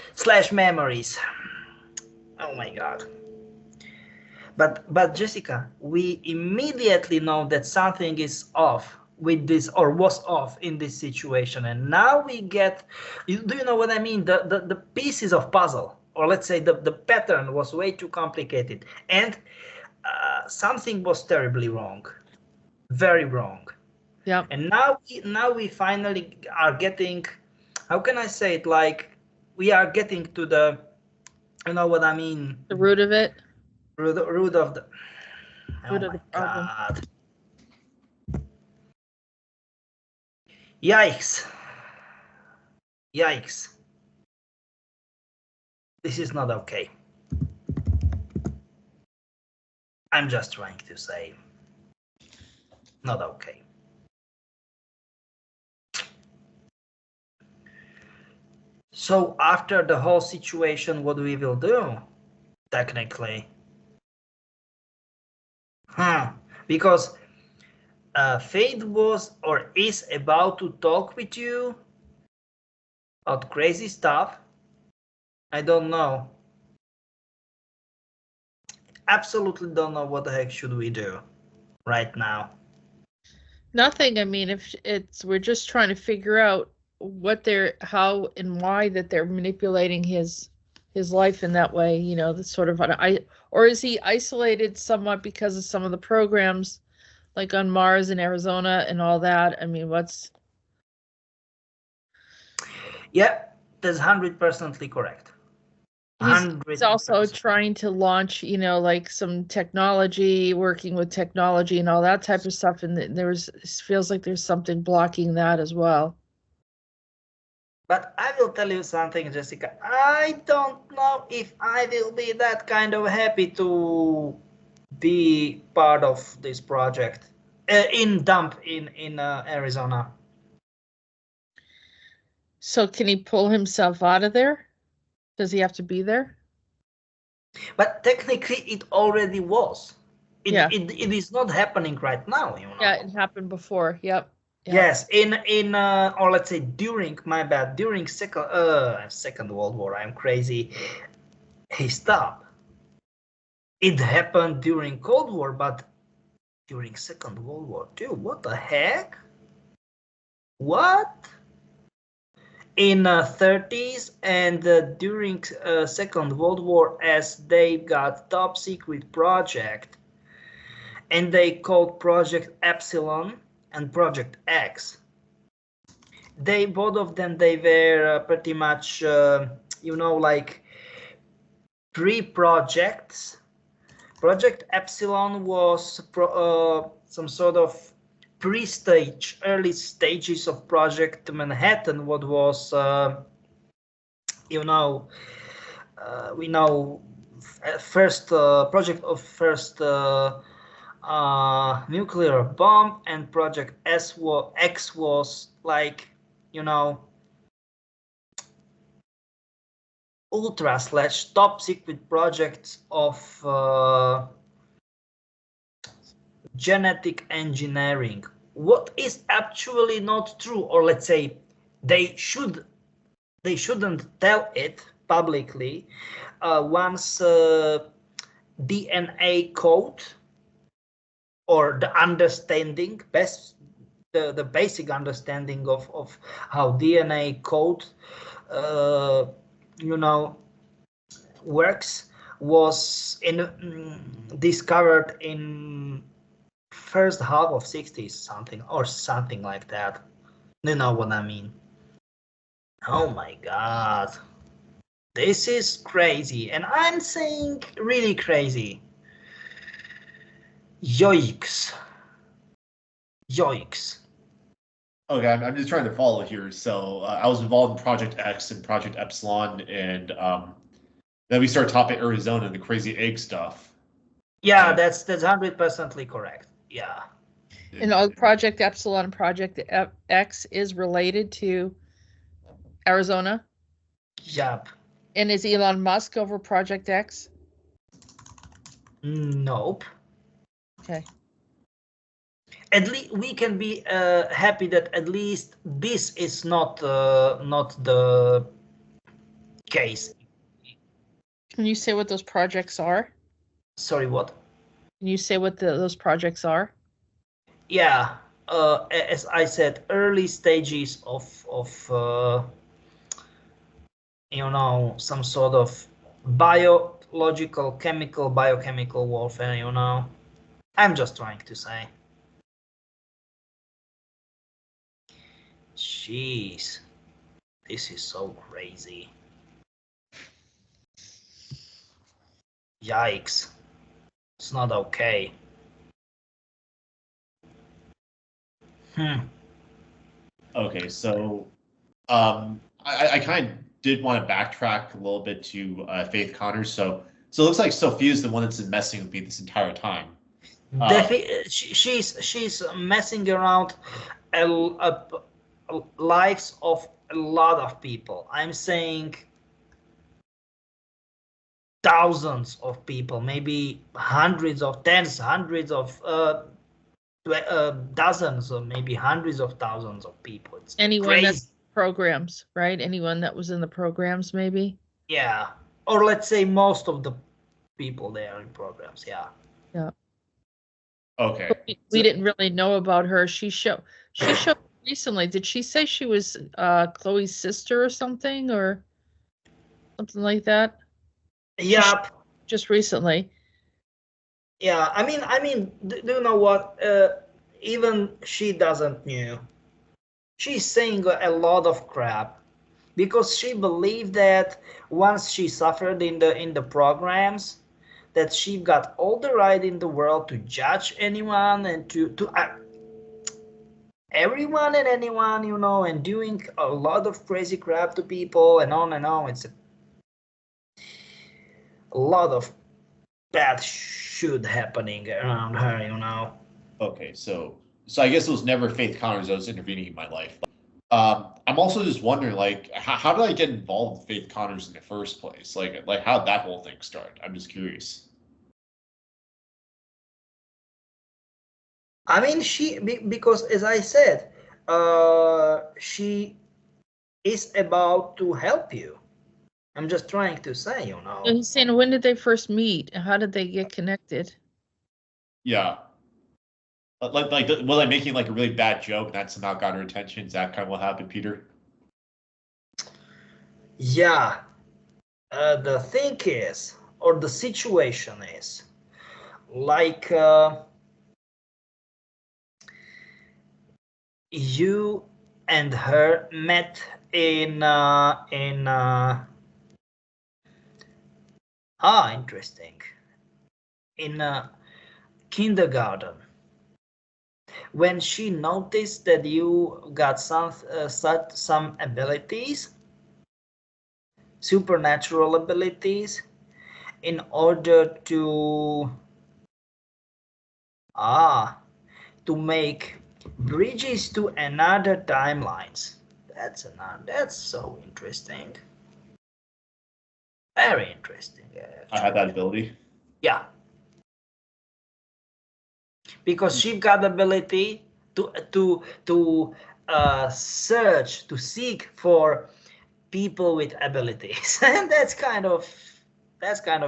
/ memories. Oh my god. But Jessica, we immediately know that something is off with this, or was off in this situation, and now we get, do you know what I mean? The pieces of puzzle, or let's say the pattern was way too complicated, and something was terribly wrong, very wrong. Yeah. And now we finally are getting, how can I say it, like we are getting to the, you know what I mean, The root of it. root of the, oh Root of my the problem. god. Yikes. This is not okay. I'm just trying to say, not okay. So after the whole situation, what we will do, technically? Because Faith was or is about to talk with you about crazy stuff, I don't know. Absolutely don't know what the heck should we do right now. Nothing. I mean, if we're just trying to figure out how and why that they're manipulating his life in that way, you know, the sort of or is he isolated somewhat because of some of the programs like on Mars and Arizona and all that? I mean, Yeah, that's 100% correct. He's also trying to launch, you know, like some technology, working with technology and all that type of stuff. And it feels like there's something blocking that as well. But I will tell you something, Jessica. I don't know if I will be that kind of happy to be part of this project in Arizona. So can he pull himself out of there? Does he have to be there? But technically, it already was. It is not happening right now. You know? Yeah, it happened before. Yep. Yes, or let's say during Second World War. I'm crazy. He stopped. It happened during Cold War, but during Second World War too. What the heck? What? In 30s and during Second World War, as they got top secret project, and they called Project Epsilon and Project X. Both of them, they were pretty much, you know, like pre-projects. Project Epsilon was some sort of pre-stage, early stages of Project Manhattan, what was, you know, we know first project of first nuclear bomb, and Project X was like, you know, ultra / top secret projects of genetic engineering. What is actually not true, or let's say they shouldn't tell it publicly. Once DNA code, or the understanding, the basic understanding of how DNA code you know, works, was discovered in first half of 60s, something like that. You know what I mean? Oh my god, this is crazy, and I'm saying really crazy. Yoicks. Okay, I'm just trying to follow here. So I was involved in Project X and Project Epsilon, and then we started top at Arizona and the crazy egg stuff. Yeah, that's 100% correct. Yeah. And Project Epsilon and Project X is related to Arizona? Yep. And is Elon Musk over Project X? Nope. Okay. At least we can be happy that at least this is not the case. Can you say what those projects are? Sorry, what? Can you say what those projects are? Yeah, as I said, early stages of you know, some sort of biochemical warfare. You know, I'm just trying to say. Jeez, this is so crazy. Yikes. It's not okay. Okay, so I kind of did want to backtrack a little bit to Faith Connors. So it looks like Sophia's the one that's been messing with me this entire time. She's messing around lives of a lot of people. I'm saying thousands of people, maybe hundreds of dozens, or maybe hundreds of thousands of people. It's anyone crazy. that's programs, right? Anyone that was in the programs, maybe. Yeah, or let's say most of the people there in programs. Yeah. Yeah. Okay. We didn't really know about her. She showed recently. Did she say she was Chloe's sister or something something like that? Yeah. Just recently. Yeah. I mean, do you know what? Even she doesn't knew. She's saying a lot of crap because she believed that once she suffered in the programs, that she got all the right in the world to judge anyone and to everyone and anyone, you know, and doing a lot of crazy crap to people and on and on. It's a lot of bad shit happening around her, you know. Okay, so I guess it was never Faith Connors that was intervening in my life. I'm also just wondering, like, how did I get involved with Faith Connors in the first place? Like how did that whole thing start? I'm just curious. I mean, because as I said, she is about to help you. I'm just trying to say, you know. He's saying, when did they first meet? How did they get connected? Yeah. Like was I making like a really bad joke and that somehow got her attention? Is that kind of what happened, Peter? Yeah. The thing is, or the situation is, like you and her met in interesting, in kindergarten, when she noticed that you got some abilities, supernatural abilities, in order to make bridges to another timelines. That's so interesting. Very interesting. I had that ability. Yeah. Because she got the ability to search, to seek for people with abilities, and that's kind of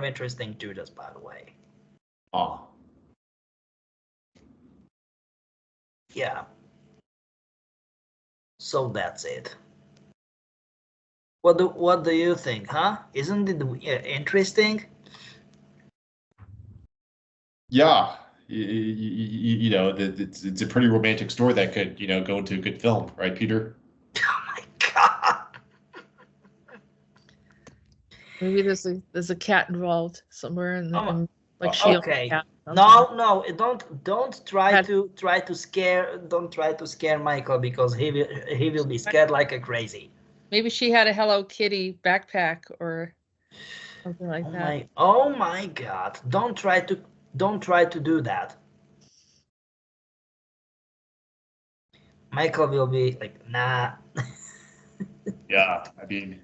interesting too. Just by the way. Oh. Yeah. So that's it. What do you think, huh? Isn't it interesting? Yeah. You know, it's a pretty romantic story that could, you know, go into a good film, right, Peter? Oh my god. Maybe there's a cat involved somewhere in the like she. Okay. Cat, No, don't try to scare Michael, because he will be scared like a crazy. Maybe she had a Hello Kitty backpack or something like that. Oh my god. Don't try to do that. Michael will be like, nah. Yeah, I mean,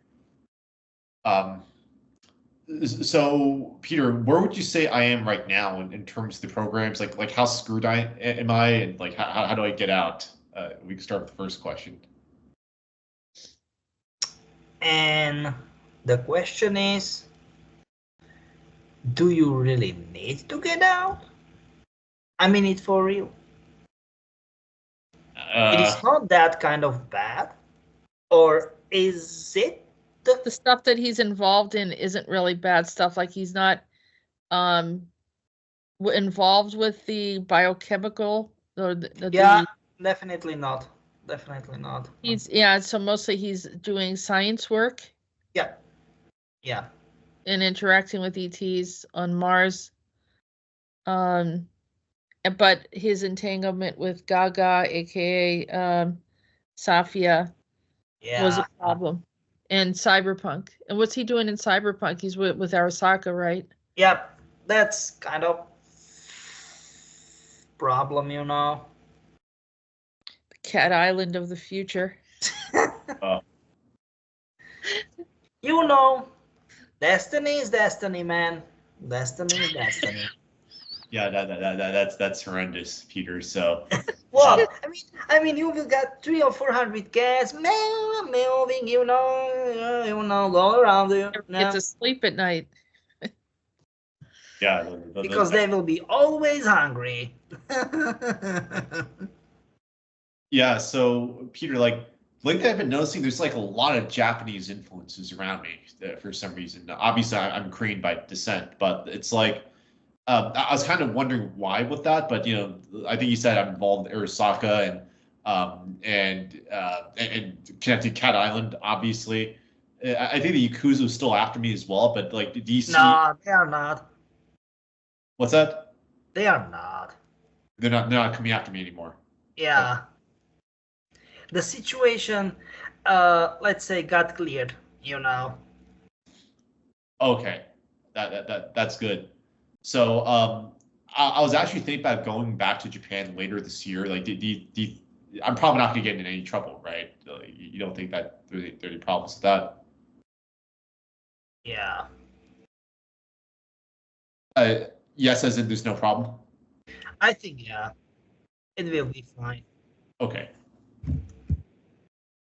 so Peter, where would you say I am right now in terms of the programs? Like how screwed am I, and like how do I get out? We can start with the first question. And the question is, do you really need to get out? I mean it for real. It is not that kind of bad, or is it? The stuff that he's involved in isn't really bad stuff. Like he's not involved with the biochemical or definitely not. He's so mostly he's doing science work. Yeah. And interacting with ETs on Mars. But his entanglement with Gaga, aka Safia, was a problem. And Cyberpunk. And what's he doing in Cyberpunk? He's with Arasaka, right? Yep. That's kind of problem, you know. The Cat Island of the future. You know, destiny is destiny, man. Destiny is destiny. Yeah, that's horrendous, Peter. So, Well, I mean, you will get 300 or 400 cats moving, you know, go around there. Get to sleep at night. Yeah, Because they will be always hungry. Yeah, so Peter, like lately I've been noticing there's like a lot of Japanese influences around me for some reason. Obviously, I'm Korean by descent, but it's like I was kind of wondering why with that. But I think you said I'm involved in Arasaka and connected Cat Island, obviously. I think the Yakuza is still after me as well. But like, do you see? No, they are not. What's that? They are not. They're not coming after me anymore. Yeah. The situation, let's say, got cleared. Okay, that's good. So I was actually thinking about going back to Japan later this year. Like, I'm probably not gonna get in any trouble, right? You don't think that there's any problems with that? Yeah. Yes, as in there's no problem. I think it will be fine. Okay.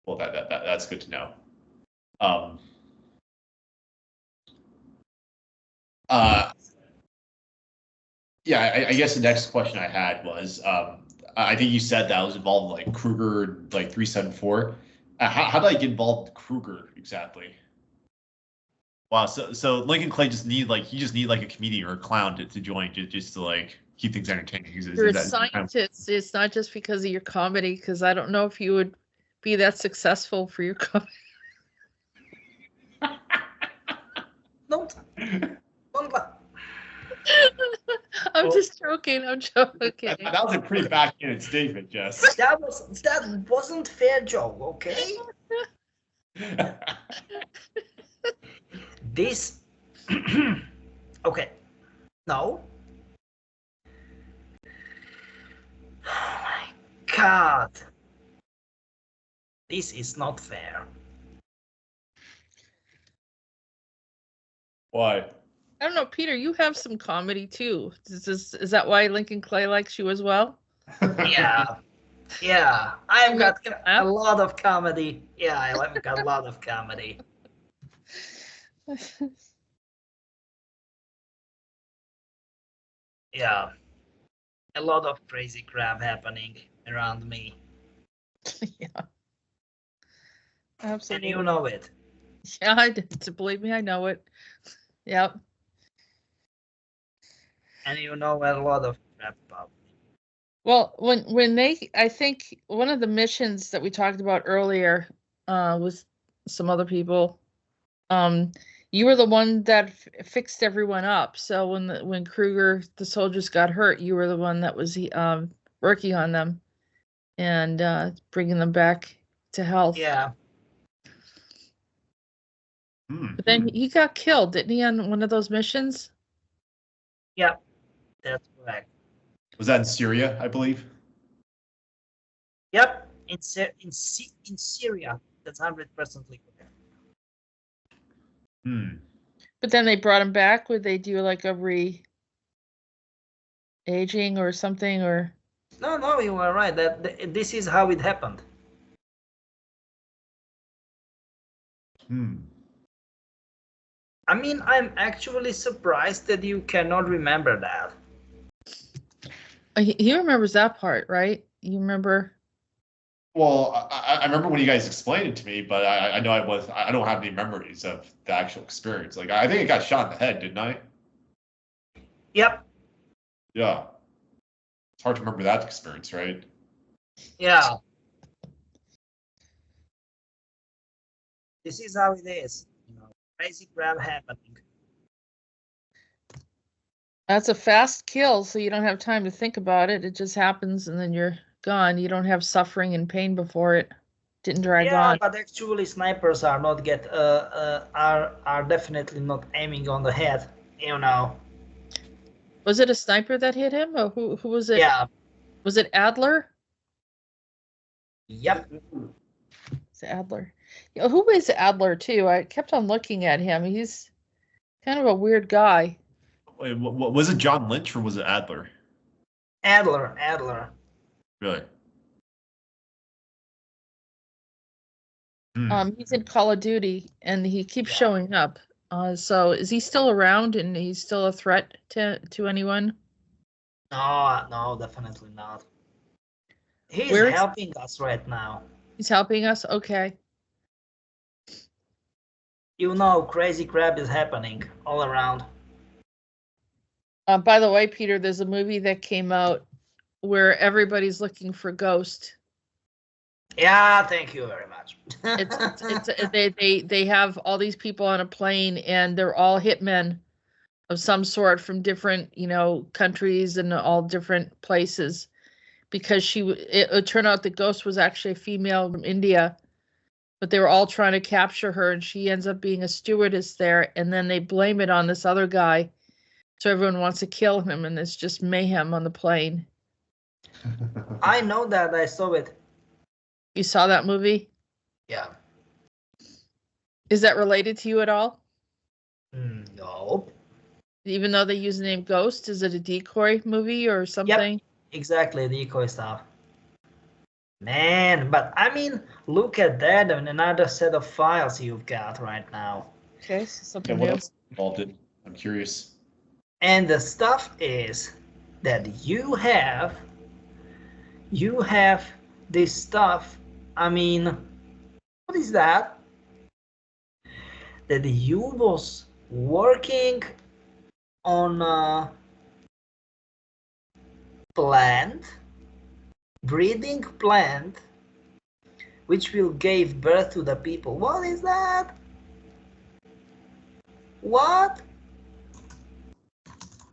Well, that's good to know. Yeah, I guess the next question I had was, I think you said that I was involved in like Kruger, like 374. How did I get involved with Kruger exactly? Wow, so Lincoln Clay just need like a comedian or a clown to join just to like keep things entertaining. You're a scientist. It's not just because of your comedy, because I don't know if you would be that successful for your comedy. Don't. I'm just joking. I'm joking. That was a pretty backhanded statement, Jess. That wasn't fair joke, okay? This. Okay. No. Oh my God. This is not fair. Why? I don't know, Peter, you have some comedy too. Is that why Lincoln Clay likes you as well? Yeah. I've got a lot of comedy. Yeah, I've got a lot of comedy. Yeah. A lot of crazy crap happening around me. Yeah. Absolutely. And you know it. Yeah, believe me, I know it. Yep. And you know a lot of crap about me. Well, when I think one of the missions that we talked about earlier with some other people, you were the one that fixed everyone up. So when Kruger, the soldiers got hurt, you were the one that was working on them and bringing them back to health. Yeah. But then he got killed, didn't he, on one of those missions? Yeah, that's correct. Was that in Syria, I believe? Yep, in Syria, that's 100% correct. But then they brought him back. Would they do like a aging or something, or? No, you are right. This is how it happened. I mean, I'm actually surprised that you cannot remember that. He remembers that part, right? You remember? Well, I remember when you guys explained it to me, but I know I don't have any memories of the actual experience. Like, I think I got shot in the head, didn't I? Yep. Yeah. It's hard to remember that experience, right? Yeah. This is how it is. Crazy crap happening. That's a fast kill, so you don't have time to think about it. It just happens, and then you're gone. You don't have suffering and pain before it didn't drag on. Yeah, but actually, snipers are not are definitely not aiming on the head. Was it a sniper that hit him, or who was it? Yeah. Was it Adler? Yep. It's Adler. Yeah, who is Adler too? I kept on looking at him. He's kind of a weird guy. Wait, was it John Lynch or was it Adler? Adler. Really? He's in Call of Duty, and he keeps showing up. So is he still around, and he's still a threat to anyone? No, definitely not. He's Where is- helping us right now. He's helping us? Okay. You know, crazy crap is happening all around. By the way, Peter, there's a movie that came out where everybody's looking for Ghost. Yeah, thank you very much. They have all these people on a plane, and they're all hitmen of some sort from different, countries and all different places. Because it turned out the Ghost was actually a female from India, but they were all trying to capture her, and she ends up being a stewardess there, and then they blame it on this other guy. So everyone wants to kill him, and it's just mayhem on the plane. I know that. I saw it. You saw that movie? Yeah. Is that related to you at all? No. Even though they use the name Ghost, is it a decoy movie or something? Yep, exactly, decoy stuff. Man, but I mean, look at that and another set of files you've got right now. Okay, so something what new. else involved in? I'm curious. And the stuff is that you have this stuff. I mean, what is that? That you was working on a breeding plant, which will give birth to the people. What is that? What?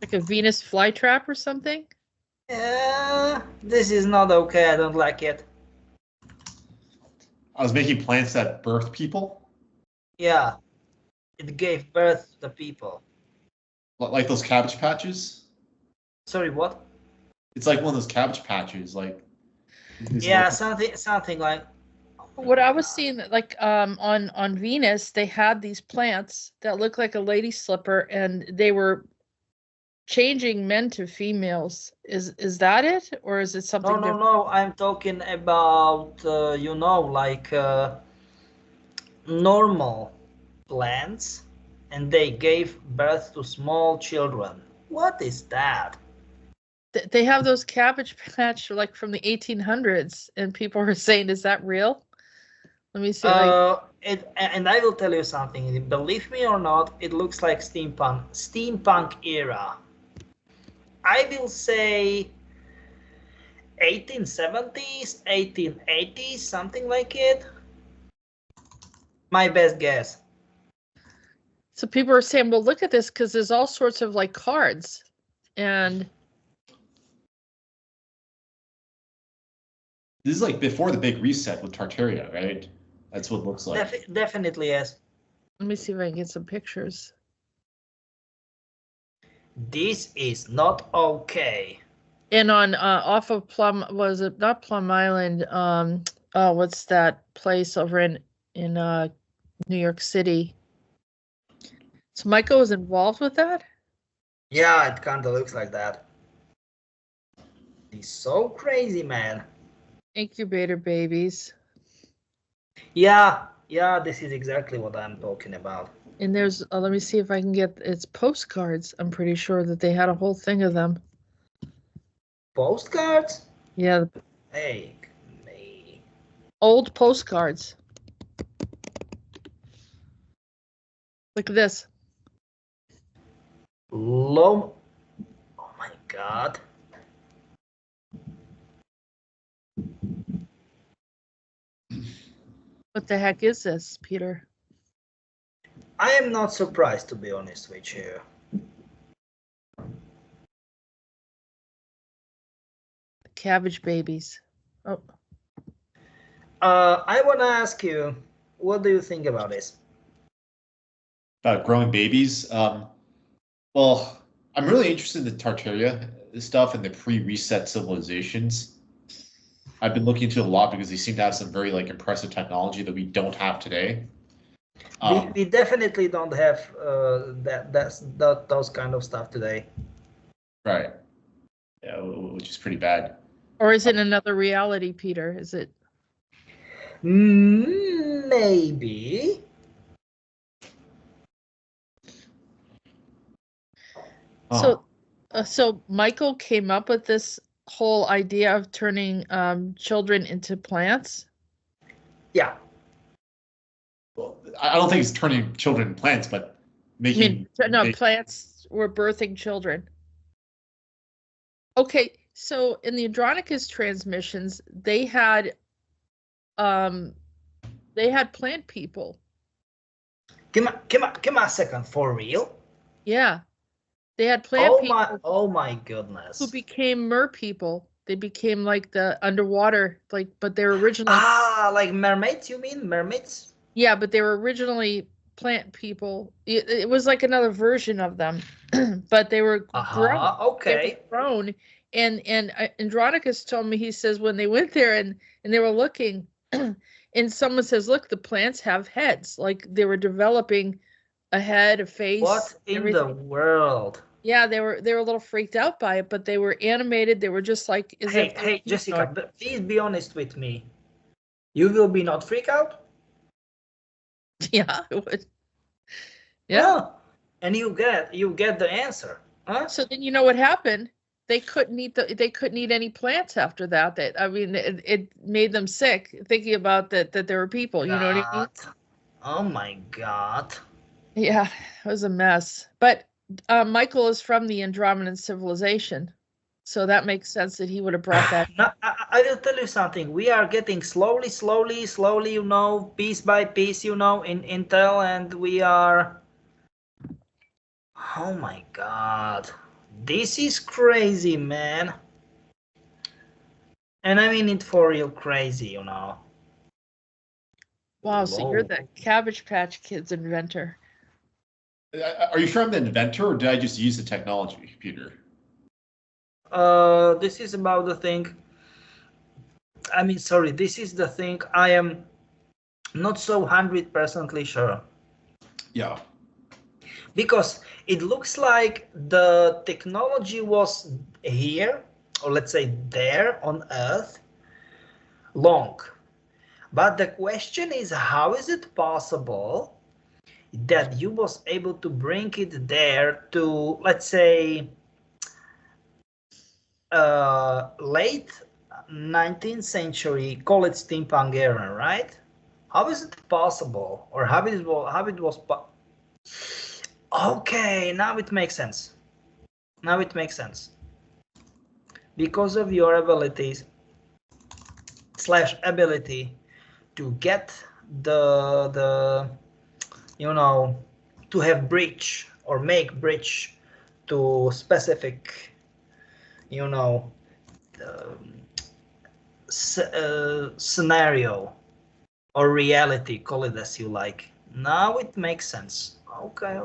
Like a Venus flytrap or something? This is not okay. I don't like it. I was making plants that birth people? Yeah. It gave birth to the people. Like those Cabbage Patches? Sorry, what? It's like one of those Cabbage Patches, like... Yeah, something like... What I was seeing, like on Venus, they had these plants that looked like a lady slipper, and they were changing men to females. Is that it, or is it something different? No. I'm talking about like normal plants, and they gave birth to small children. What is that? They have those Cabbage Patch like from the 1800s, and people are saying, "Is that real?" Let me see. And I will tell you something. Believe me or not, it looks like steampunk era. I will say 1870s, 1880s, something like it. My best guess. So people are saying, "Well, look at this," because there's all sorts of like cards, and this is like before the big reset with Tartaria, right? That's what it looks like. Definitely, yes. let me see if I can get some pictures. This is not okay. And on off of Plum, was it not Plum Island? What's that place over in New York City? So Michael was involved with that? Yeah, it kind of looks like that. He's so crazy, man. Incubator babies. Yeah, this is exactly what I'm talking about. And there's, let me see if I can get, it's postcards. I'm pretty sure that they had a whole thing of them. Postcards? Yeah, Hey, me. old postcards. Look at this. Oh my God. What the heck is this, Peter? I am not surprised, to be honest with you. Cabbage babies. Oh. I want to ask you, what do you think about this? About growing babies? Well, I'm really interested in the Tartaria stuff and the pre-reset civilizations. I've been looking into it a lot because they seem to have some very impressive technology that we don't have today. We definitely don't have those kind of stuff today. Right. Yeah, which is pretty bad. Or is it another reality, Peter? Is it? Maybe. So Michael came up with this whole idea of turning children into plants. Yeah. Well, I don't think it's turning children into plants, but making. Plants were birthing children. Okay, so in the Andronicus transmissions, they had plant people. Give me a second, for real? Yeah. They had plant people. Oh my goodness. Who became mer people. They became like the underwater, but they were originally like mermaids, you mean? Mermaids? Yeah, but they were originally plant people. It was like another version of them. But they were grown. Okay. They were grown. And Andronicus told me, he says when they went there and they were looking and someone says, look, the plants have heads. Like they were developing a head, a face. What in the world? Yeah, they were a little freaked out by it, but they were animated. They were just like, hey, Jessica, please be honest with me. You will be not freaked out? Yeah, it would. Yeah. Oh, and you get the answer. Huh? So then you know what happened? They couldn't eat any plants after that. It made them sick thinking about that there were people. You know what I mean? Oh my God. Yeah, it was a mess. But Michael is from the Andromedan civilization, so that makes sense that he would have brought that. No, I will tell you something. We are getting slowly, piece by piece, in Intel, and we are. Oh my God. This is crazy, man. And I mean it for real crazy, Wow, Whoa. So you're the Cabbage Patch Kids inventor. Are you sure I'm the inventor, or did I just use the technology, Peter? This is about the thing. This is the thing. I am not so 100% sure. Yeah. Because it looks like the technology was here, or let's say there on Earth, long. But the question is, how is it possible that you was able to bring it there to, let's say, late 19th century, call it steampunk era, right? How is it possible, or how it was? Okay, now it makes sense. Because of your ability to get the to have bridge or make bridge to specific scenario or reality, call it as you like. Now it makes sense. Okay.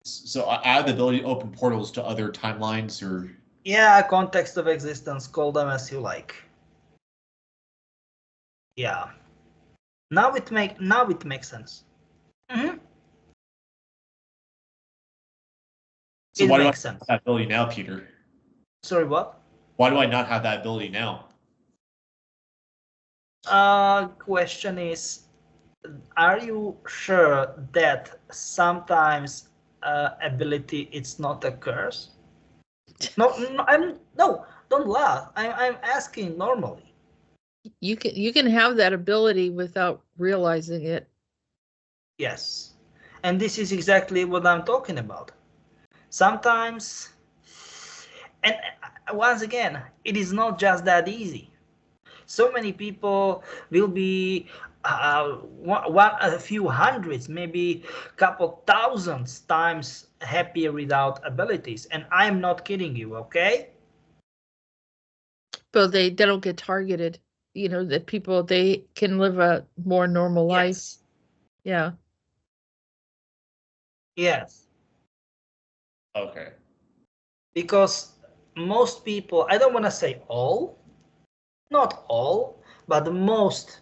So I have the ability to open portals to other timelines, or yeah, context of existence, call them as you like. Yeah. Now it makes sense. Mm-hmm. So why do I have that ability now, Peter? Sorry, what? Why do I not have that ability now? Question is, are you sure that sometimes ability it's not a curse? No, don't laugh. I'm asking normally. You can have that ability without realizing it. Yes, and this is exactly what I'm talking about. Sometimes, and once again, it is not just that easy. So many people will be a few hundreds, maybe a couple thousands times happier without abilities, and I'm not kidding you, okay? But they don't get targeted. That people, they can live a more normal life. Yeah. Yes. Okay. Because most people, I don't want to say all, not all, but most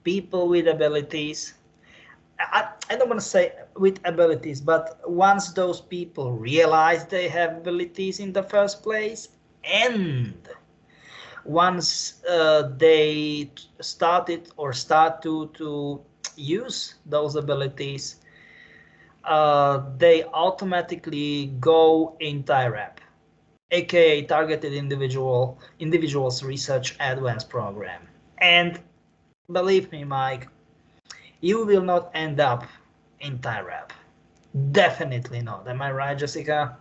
people with abilities, I don't want to say with abilities, but once those people realize they have abilities in the first place, and once they start to use those abilities, they automatically go in Tyrap, aka Targeted Individuals Research Advanced Program. And believe me, Mike, you will not end up in Tyrap. Definitely not. Am I right, Jessica?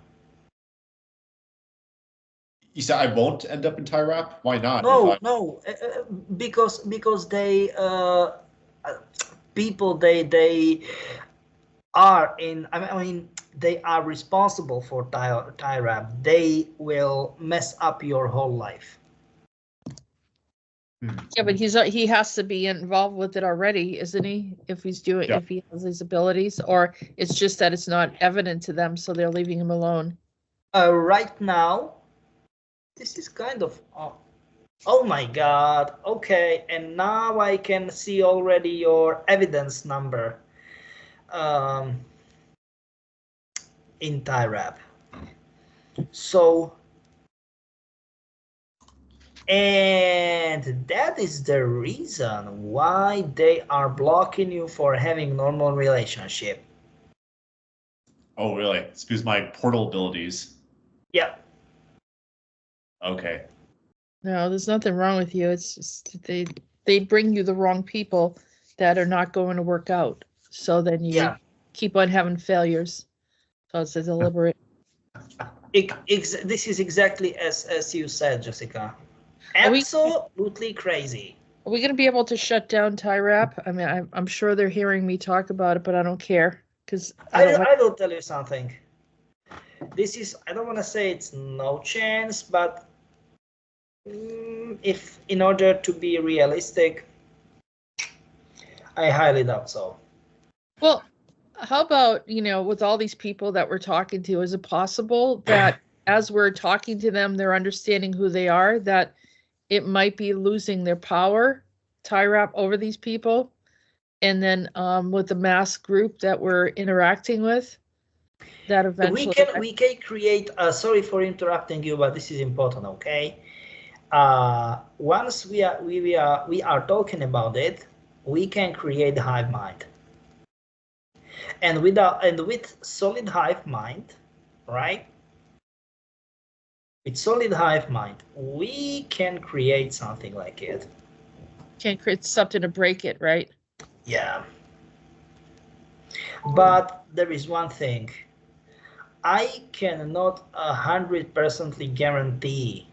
You said I won't end up in Tyrap? Why not? No, because they people they are in. I mean, they are responsible for Tyrap. They will mess up your whole life. Yeah, but he has to be involved with it already, isn't he? If he's doing, if he has these abilities, or it's just that it's not evident to them, so they're leaving him alone. Right now, this is kind of. Oh my God. Okay, and now I can see already your evidence number in Tyrap. So. And that is the reason why they are blocking you for having normal relationship. Oh, really? It's because my portal abilities. Yeah. Okay. No, there's nothing wrong with you. It's just they bring you the wrong people that are not going to work out. So then you keep on having failures. So it's a deliberate. This is exactly as you said, Jessica. Absolutely crazy. Are we going to be able to shut down Tyrap? I mean, I'm sure they're hearing me talk about it, but I don't care because I will tell you something. This is, I don't want to say it's no chance, but if in order to be realistic, I highly doubt so. Well, how about, with all these people that we're talking to, is it possible that as we're talking to them, they're understanding who they are, that it might be losing their power, Tyrap, over these people? And then with the mass group that we're interacting with, that eventually we can create. Sorry for interrupting you, but this is important. Okay. Once we are talking about it, we can create hive mind. And with solid hive mind, right? With solid hive mind, we can create something like it. Can create something to break it, right? Yeah. But there is one thing. I cannot 100% guarantee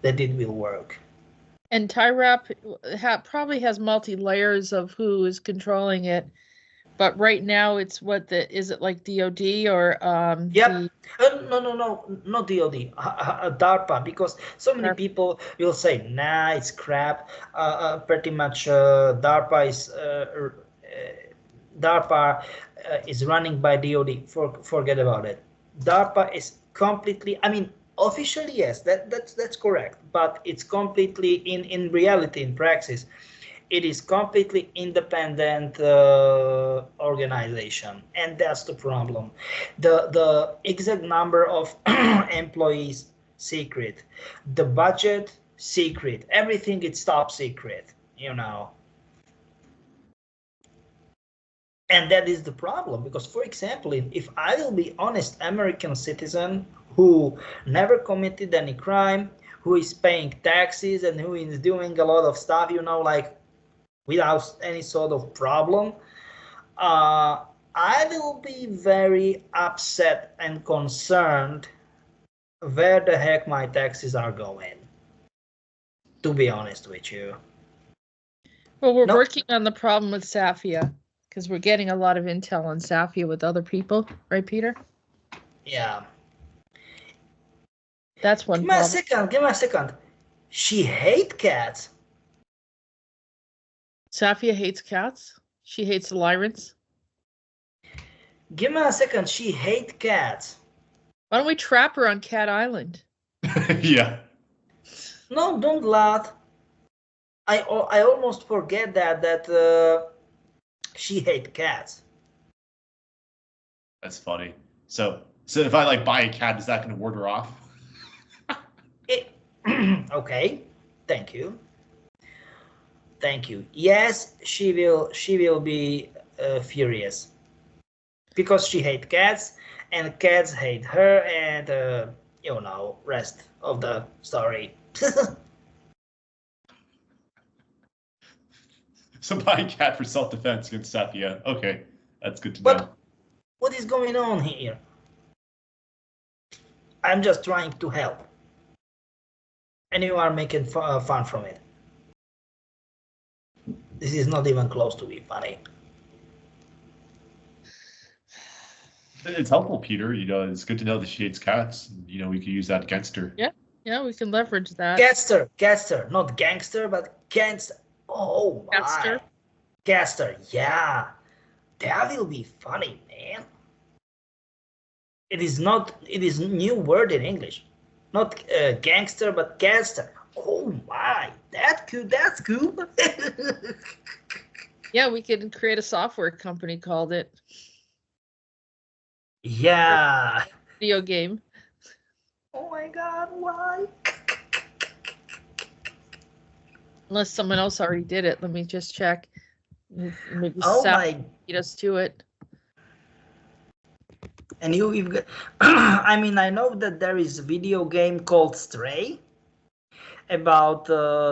that it will work. And Tyrap probably has multi-layers of who is controlling it. But right now, it's is it like DOD or Yeah, no, not DOD, DARPA, because so many people will say, nah, it's crap. Pretty much DARPA is running by DOD. Forget about it. DARPA is completely. I mean, officially yes, that's correct, but it's completely in reality, in practice. It is completely independent organization, and that's the problem. The exact number of employees secret, the budget secret, everything is top secret, And that is the problem, because, for example, if I will be honest American citizen who never committed any crime, who is paying taxes and who is doing a lot of stuff, like without any sort of problem, I will be very upset and concerned where the heck my taxes are going, to be honest with you. Well, we're working on the problem with Safia, because we're getting a lot of intel on Safia with other people, right, Peter? Yeah. That's one problem. Give me a second. She hates cats. Safia hates cats? She hates Lyrans? Give me a second. She hates cats. Why don't we trap her on Cat Island? Yeah. No, don't laugh. I almost forget that she hates cats. That's funny. So if I buy a cat, is that going to ward her off? Okay. Thank you. Thank you. Yes, she will be furious because she hates cats and cats hate her, and you know, rest of the story. So buying cat for self-defense against Sathia. Okay, that's good to know. But what is going on here? I'm just trying to help, and you are making fun from it. This is not even close to be funny. It's helpful, Peter. You know, it's good to know that she hates cats. You know, we could use that against her. Yeah, we can leverage that. Gaster, not gangster, but gangster. Oh my. Gaster, yeah. That will be funny, man. It is new word in English. Not gangster, but gaster. Oh my, that's cool. Yeah, we could create a software company called it. Yeah. Video game. Oh my god, why? Unless someone else already did it. Let me just check. Maybe Oh Sal my. beat us to it. And you've got, I mean, I know that there is a video game called Stray about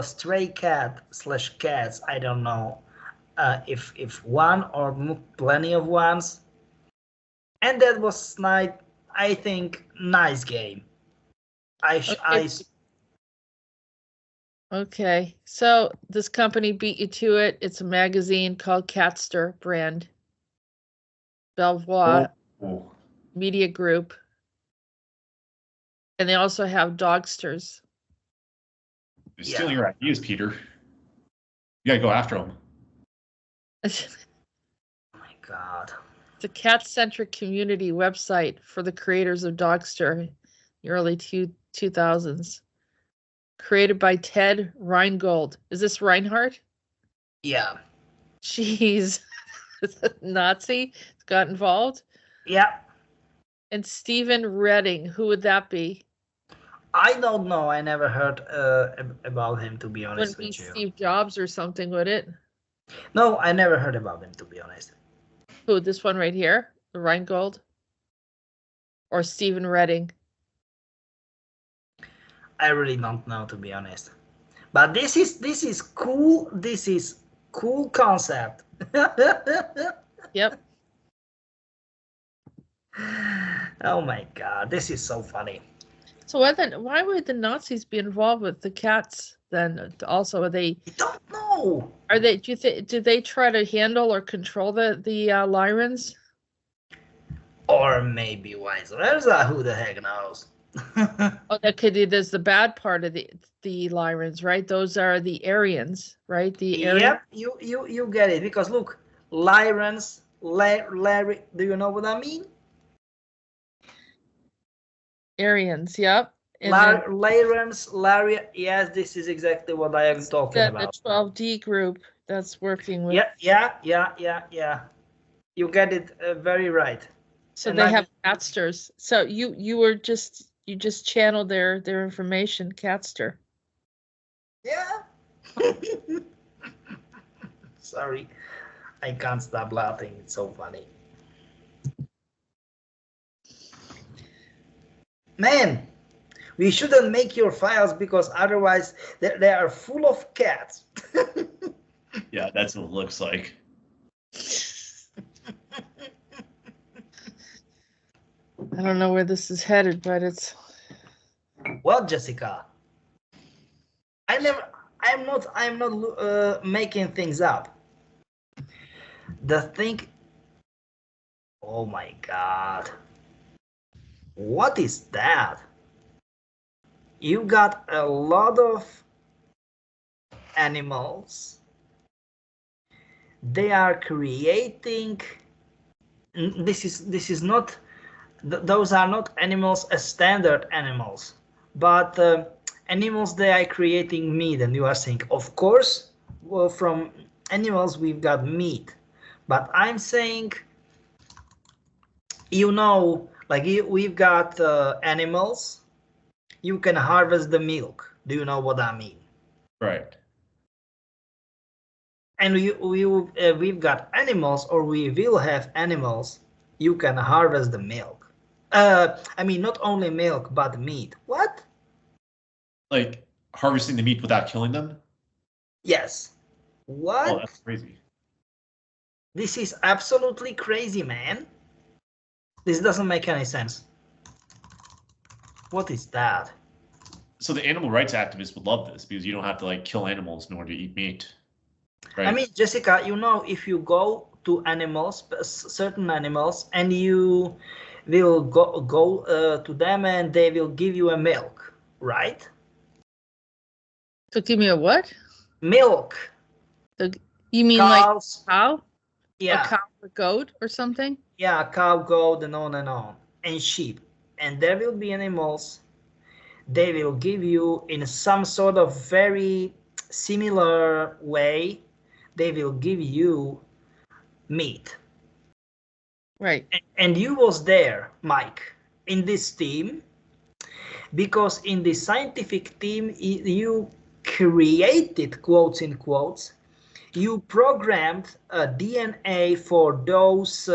stray cat/cats. I don't know if one or plenty of ones. And that was I think, nice game. Okay, so this company beat you to it. It's a magazine called Catster brand. Belvoir Media Group. And they also have Dogsters. You're stealing your ideas, Peter. You gotta go after them. Oh my god. It's a cat-centric community website for the creators of Dogster in the early 2000s. Created by Ted Reingold. Is this Reinhardt? Yeah. Jeez. Nazi got involved? Yeah. And Stephen Redding. Who would that be? I don't know. I never heard about him, to be honest Wouldn't with be you. Steve Jobs or something, would it? No, I never heard about him, to be honest. Who, this one right here? The Reingold? Or Stephen Redding? I really don't know, to be honest. But this is cool. This is cool concept. Yep. Oh my god, this is so funny. So why would the Nazis be involved with the cats then? Also, are they? I don't know. Are they? Do they try to handle or control the Lyrans? Or maybe vice versa. Who the heck knows? Oh, that could be. There's the bad part of the Lyrans, right? Those are the Aryans, right? The Aryans. Yep, you get it, because look, Lyrans, Larry. Do you know what I mean? Aryans, yep. Lyrans, Larry. Yes, this is exactly what I am talking about. The 12D group that's working with. Yeah. You get it very right. So and they have catsters. So you just channeled their information, Catster. Yeah. Sorry, I can't stop laughing. It's so funny. Man, we shouldn't make your files, because otherwise they are full of cats. Yeah, that's what it looks like. I don't know where this is headed, but it's. Well, Jessica, I'm not making things up. The thing. Oh my god. What is that? You got a lot of animals. They are creating. This is not. Those are not animals as standard animals, but animals they are creating meat, and you are saying, of course, well, from animals we've got meat, but I'm saying, you know, like we've got animals, you can harvest the milk. Do you know what I mean? Right. And we've got animals, or we will have animals. You can harvest the milk. I mean, not only milk, but meat. What? Like harvesting the meat without killing them? Yes. What? Oh, that's crazy. This is absolutely crazy, man. This doesn't make any sense. What is that? So the animal rights activists would love this because you don't have to like kill animals in order to eat meat. Right? I mean, Jessica, you know, if you go to animals, certain animals, and you will go to them and they will give you a milk, right? So give me a what? Milk. You mean Cows. like cow? Yeah. A cow or goat or something? Yeah, cow, goat, and on, and sheep. And there will be animals. They will give you in some sort of very similar way. They will give you meat. Right. And you was there, Mike, in this team, because in the scientific team you created, quotes in quotes, you programmed a DNA for those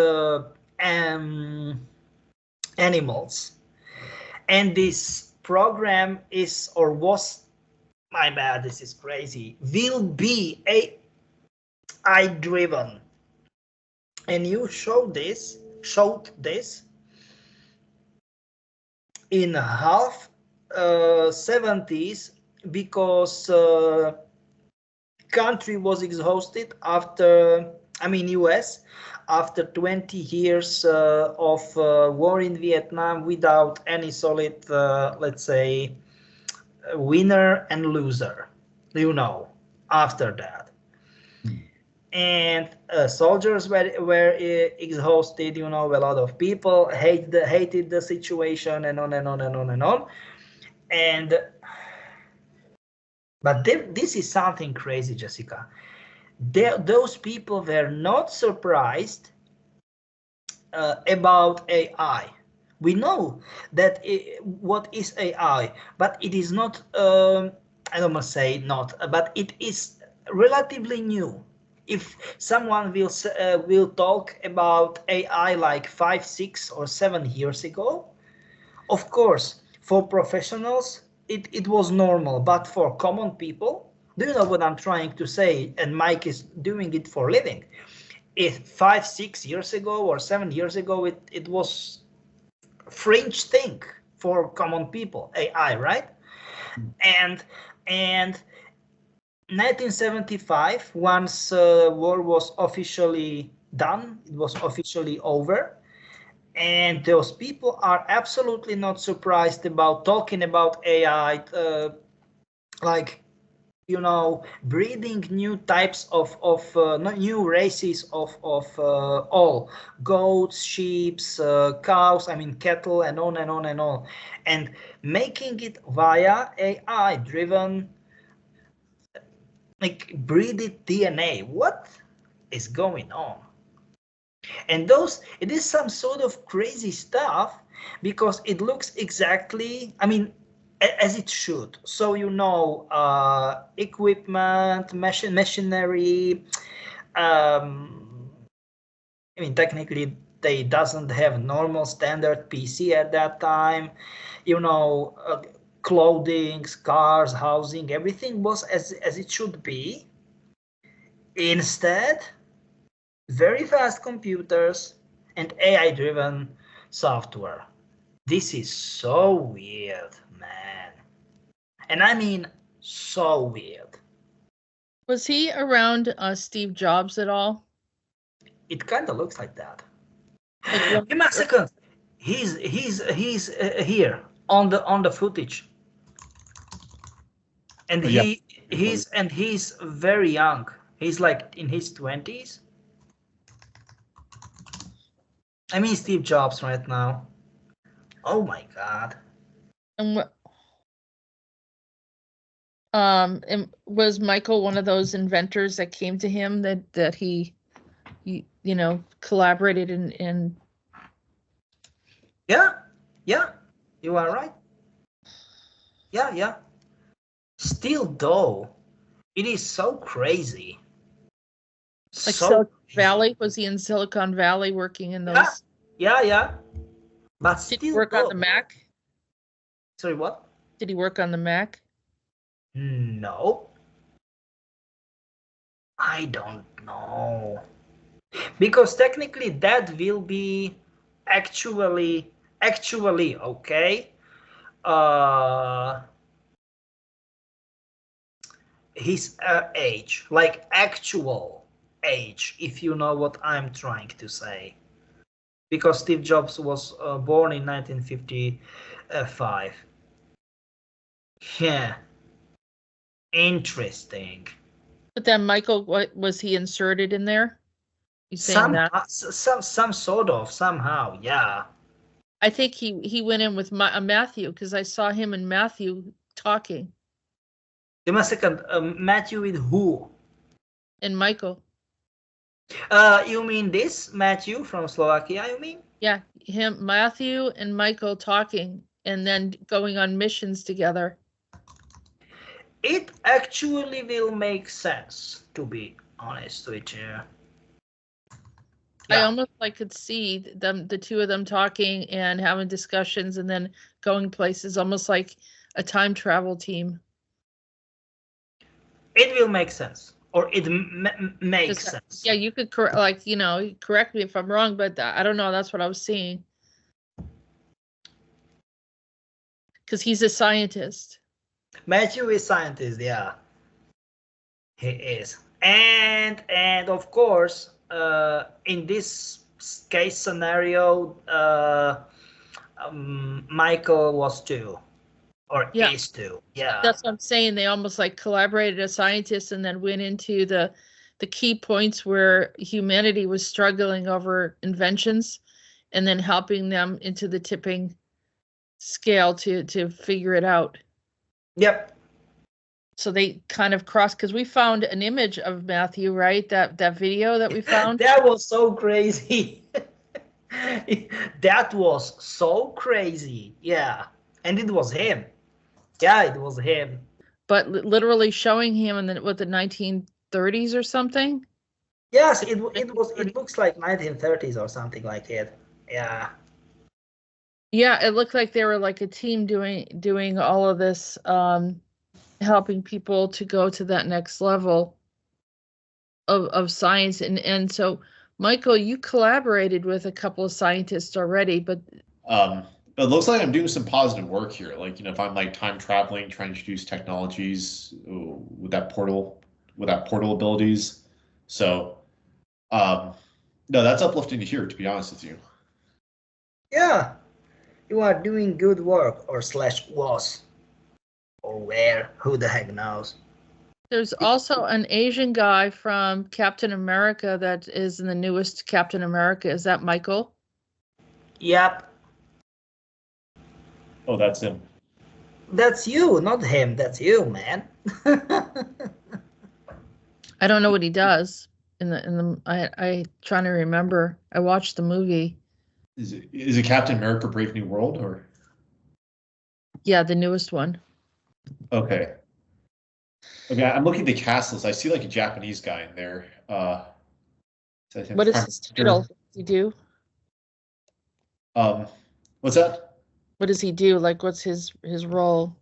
animals, and this program is, or was, my bad, this is crazy, will be AI driven. And you showed this in half 70s, because country was exhausted after, I mean US, after 20 years of war in Vietnam without any solid, let's say, winner and loser, you know, after that. And soldiers were exhausted, you know, a lot of people hated the situation, and on and on and on and on. And but this is something crazy, Jessica. Those people were not surprised about AI. We know that what is AI, but it is not, I don't want to say not, but it is relatively new. If someone will talk about AI like 5, 6, or 7 years ago, of course, for professionals, it was normal, but for common people, do you know what I'm trying to say? And Mike is doing it for a living. If 5, 6 years ago or 7 years ago, it was a fringe thing for common people, AI, right? And 1975, once war was officially done, it was officially over, and those people are absolutely not surprised about talking about AI, like, you know, breeding new types of new races of all goats, sheep, cows, I mean cattle, and on and on and on, and making it via AI driven, like breeded DNA. What is going on? And it is some sort of crazy stuff, because it looks exactly, I mean, as it should. So, you know, equipment, machinery, I mean, technically they doesn't have normal standard PC at that time, you know, clothing, cars, housing, everything was as it should be. Instead, very fast computers and AI-driven software. This is so weird, man. And I mean, so weird. Was he around Steve Jobs at all? It kind of looks like that. Give me a second. He's here on the footage, and he's very young. He's like in his 20s. I mean, Steve Jobs right now. Oh my God. And was Michael one of those inventors that came to him that he you know, collaborated in? Yeah, you are right. Yeah. Still though, It is so crazy. Like So Silicon crazy. Valley? Was he in Silicon Valley working in those? Yeah. But Did he still work on the go. Mac? Sorry, what? Did he work on the Mac? No. I don't know. Because technically that will be actually okay. His age, like actual age, if you know what I'm trying to say. Because Steve Jobs was born in 1955. Yeah. Interesting. But then Michael, what was he inserted in there? You saying that? Some sort of, somehow, yeah. I think he went in with Matthew, because I saw him and Matthew talking. Give me a second. Matthew with who? And Michael. You mean this Matthew from Slovakia, you mean? Yeah, him, Matthew and Michael talking and then going on missions together. It actually will make sense, to be honest with you. I Yeah. almost like could see them, the two of them talking and having discussions and then going places, almost like a time travel team. It will make sense, or it makes sense. Yeah, you could correct me if I'm wrong, but I don't know. That's what I was seeing. Because he's a scientist. Matthew is scientist, yeah. He is. And of course, in this case scenario, Michael was too, or Yeah. is too. Yeah. That's what I'm saying. They almost like collaborated as scientists and then went into the key points where humanity was struggling over inventions and then helping them into the tipping scale to figure it out. Yep. So they kind of crossed, because we found an image of Matthew, right? That video that we found. That was so crazy. That was so crazy. Yeah. And it was him. Yeah, it was him. But literally showing him in the 1930s or something. Yes, it looks like 1930s or something like it. Yeah. Yeah, it looked like they were like a team doing all of this, helping people to go to that next level of science. And so, Michael, you collaborated with a couple of scientists already, but it looks like I'm doing some positive work here. Like, if I'm like time traveling, trying to introduce technologies with that portal abilities. So, no, that's uplifting to hear, to be honest with you. Yeah. You are doing good work, or / was. Or where, who the heck knows. there's also an Asian guy from Captain America that is in the newest Captain America. Is that Michael? Yep. Oh, that's him. That's you, not him. That's you, man. I don't know what he does I trying to remember. I watched the movie. Is it Captain America: Brave New World, or? Yeah, the newest one. Okay. Okay, I'm looking at the cast list. I see like a Japanese guy in there. What is his title? What does he do? What's that? What does he do? Like, what's his role?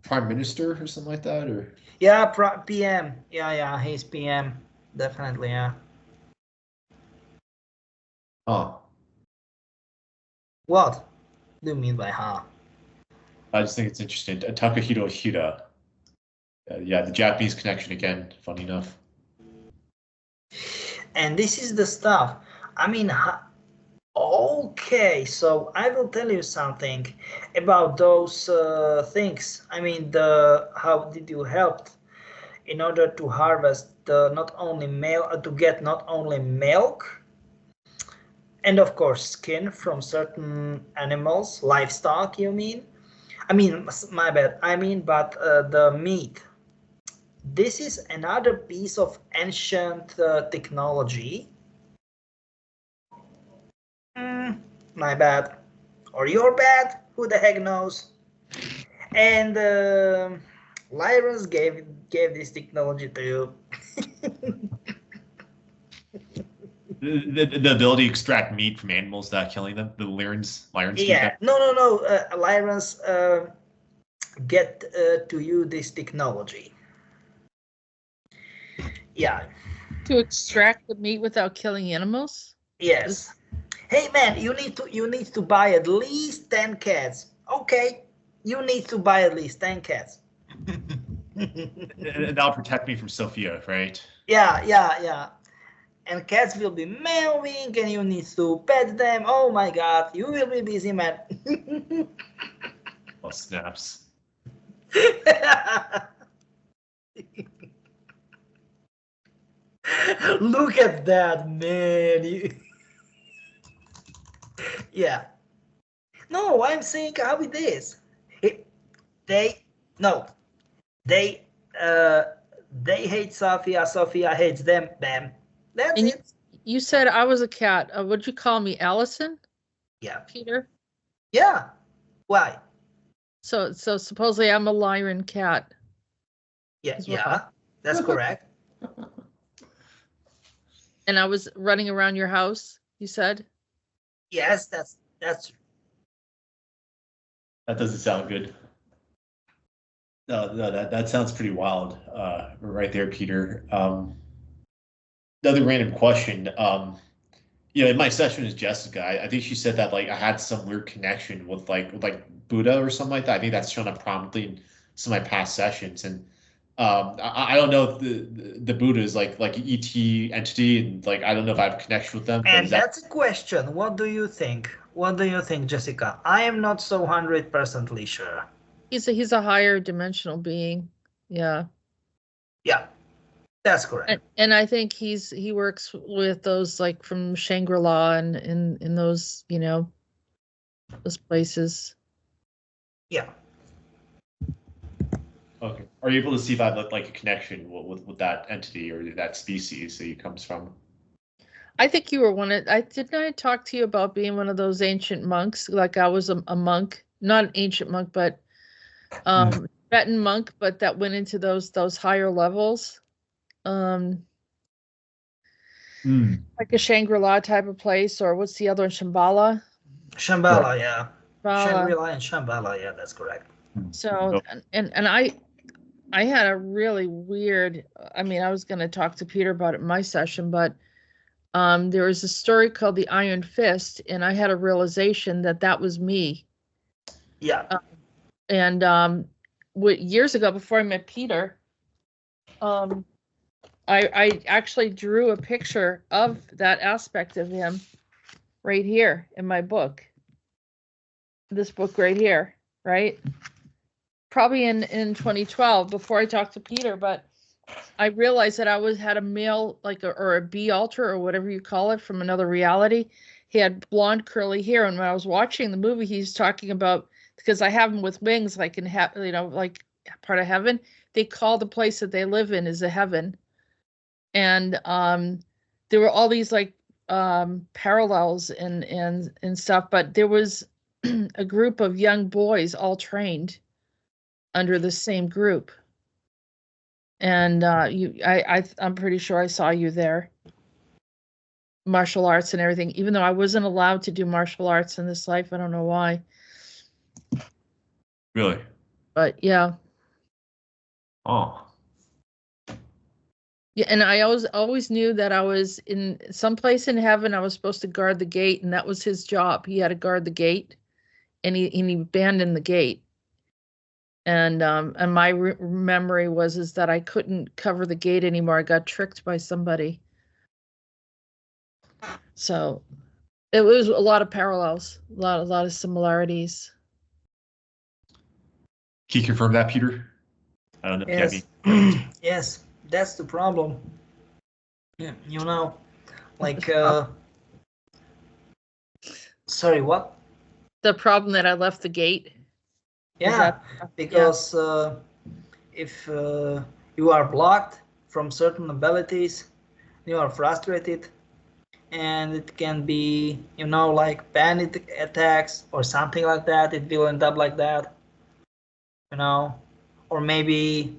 Prime Minister or something like that, or? Yeah, PM. Yeah, he's PM. Definitely, yeah. Huh. What do you mean by huh? I just think it's interesting. Takahiro Hira. Yeah, the Japanese connection again, funny enough. And this is the stuff. I mean, okay, so I will tell you something about those things. I mean, how did you help in order to harvest not only to get not only milk, and of course skin from certain animals, livestock, you mean? I mean, my bad. I mean, but the meat. This is another piece of ancient technology. My bad. Or your bad? Who the heck knows? And Lyrans gave this technology to you. The ability to extract meat from animals without killing them. The Lyrans do Yeah, that. no. Lyrans get to you this technology. Yeah. To extract the meat without killing animals? Yes. Hey man, you need to buy at least 10 cats. Okay, you need to buy at least 10 cats. And that'll protect me from Sophia, right? Yeah. And cats will be meowing, and you need to pet them. Oh my god, you will be busy, man. Oh, snaps. Look at that, man. Yeah. No, I'm saying how it is. They hate Sophia. Sophia hates them. Bam. That's And it. you said I was a cat. Would you call me Allison? Yeah. Peter? Yeah. Why? So supposedly I'm a Lyran cat. Yeah. as well. Yeah. That's correct. And I was running around your house, you said? Yes, that's That doesn't sound good. No, that sounds pretty wild, right there, Peter. Another random question. In my session with Jessica, I think she said that like I had some weird connection with like Buddha or something like that. I think that's shown up prominently in some of my past sessions, and I don't know if the Buddha is like an ET entity, and like I don't know if I have a connection with them. and that's a question. What do you think? What do you think, Jessica? I am not so 100% sure. He's a higher dimensional being. Yeah. Yeah, that's correct. And I think he works with those like from Shangri-La and in those, those places. Yeah. Okay. Are you able to see if I have like a connection with that entity or that species that he comes from? I think you were didn't I talk to you about being one of those ancient monks? Like I was a monk, not an ancient monk, but Tibetan monk, but that went into those higher levels. Like a Shangri-La type of place, or what's the other one? Shambhala? Shambhala, yeah. Shambhala. Shangri-La and Shambhala, yeah, that's correct. So, and I had a really weird, I was going to talk to Peter about it in my session, but there was a story called The Iron Fist, and I had a realization that was me. Yeah. And years ago, before I met Peter, I actually drew a picture of that aspect of him right here in my book. This book right here, right? Probably in 2012, before I talked to Peter, but I realized that I had a male, or a B alter, or whatever you call it, from another reality. He had blonde curly hair, and when I was watching the movie, he's talking about, because I have him with wings, like in like part of heaven. They call the place that they live in is a heaven, and there were all these parallels and stuff. But there was a group of young boys all trained under the same group. And I'm pretty sure I saw you there. Martial arts and everything, even though I wasn't allowed to do martial arts in this life. I don't know why. Really? But yeah. Oh. Yeah, and I always knew that I was in some place in heaven. I was supposed to guard the gate, and that was his job. He had to guard the gate, and he abandoned the gate. And my memory is that I couldn't cover the gate anymore. I got tricked by somebody. So it was a lot of parallels, a lot of similarities. Can you confirm that, Peter? I don't know. Yes. Yes, that's the problem. Yeah, sorry, what? The problem that I left the gate. Yeah, because if you are blocked from certain abilities, you are frustrated, and it can be, like panic attacks or something like that. It will end up like that, or maybe,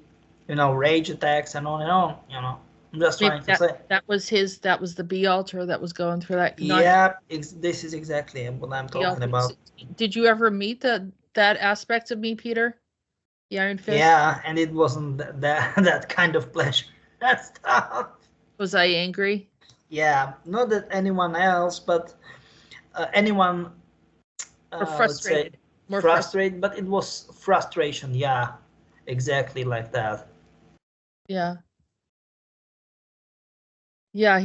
rage attacks and on and on. I'm just trying to say. That was the B alter that was going through that. Yeah, this is exactly what I'm talking about. Did you ever meet that aspect of me, Peter? The Iron Fist? Yeah, and it wasn't that kind of pleasure. That stuff. Was I angry? Yeah, not that anyone else, but anyone. Or frustrated. More frustrated, but it was frustration. Yeah, exactly like that. Yeah. Yeah,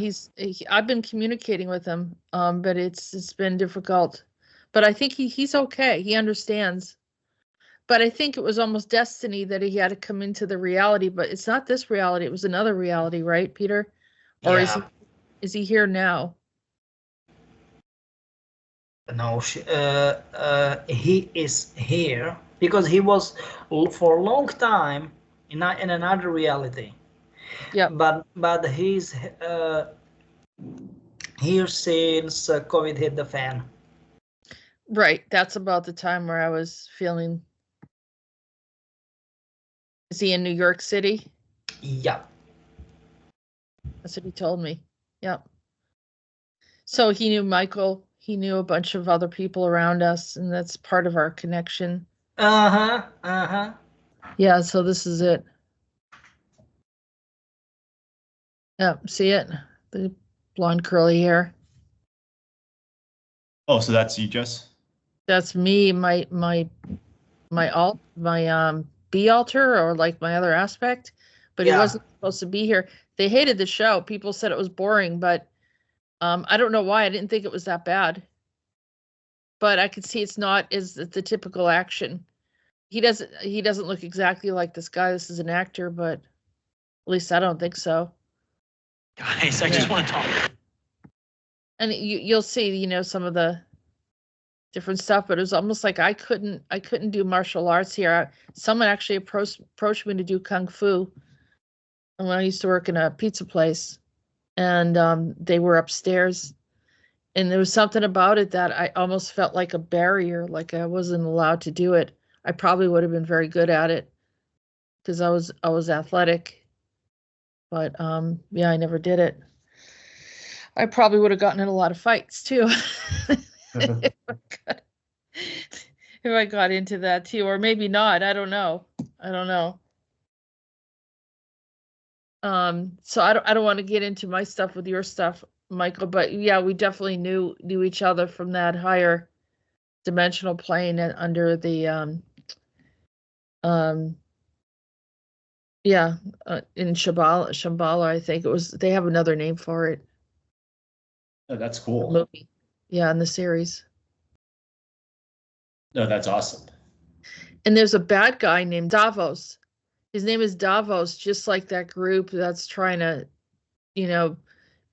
I've been communicating with him, but it's been difficult. But I think he's okay. He understands. But I think it was almost destiny that he had to come into the reality. But it's not this reality. It was another reality, right, Peter? Or yeah. is he here now? No, he is here because he was for a long time in another reality. Yeah. But he's here since COVID hit the fan. Right. That's about the time where I was feeling. Is he in New York City? Yeah. That's what he told me. Yep. So he knew Michael. He knew a bunch of other people around us, and that's part of our connection. Uh-huh. Yeah, so this is it. Yep, see it? The blonde curly hair. Oh, so that's you, Jess? That's me, my B alter, or like my other aspect, but he wasn't supposed to be here. They hated the show. People said it was boring, but I don't know why. I didn't think it was that bad. But I could see it's not as the typical action. He doesn't look exactly like this guy. This is an actor, but at least I don't think so. Guys, I just want to talk. And you'll see, some of the different stuff, but it was almost like I couldn't do martial arts here. Someone actually approached me to do kung fu when I used to work in a pizza place, and they were upstairs, and there was something about it that I almost felt like a barrier, like I wasn't allowed to do it. I probably would have been very good at it because I was athletic, but yeah, I never did it. I probably would have gotten in a lot of fights too. if I got into that too, or maybe not. I don't know. So I don't want to get into my stuff with your stuff, Michael, but yeah, we definitely knew each other from that higher dimensional plane and under the in Shambhala, I think it was. They have another name for it. Oh, that's cool. Movie. Yeah, in the series. No, that's awesome. And there's a bad guy named Davos. His name is Davos, just like that group that's trying to,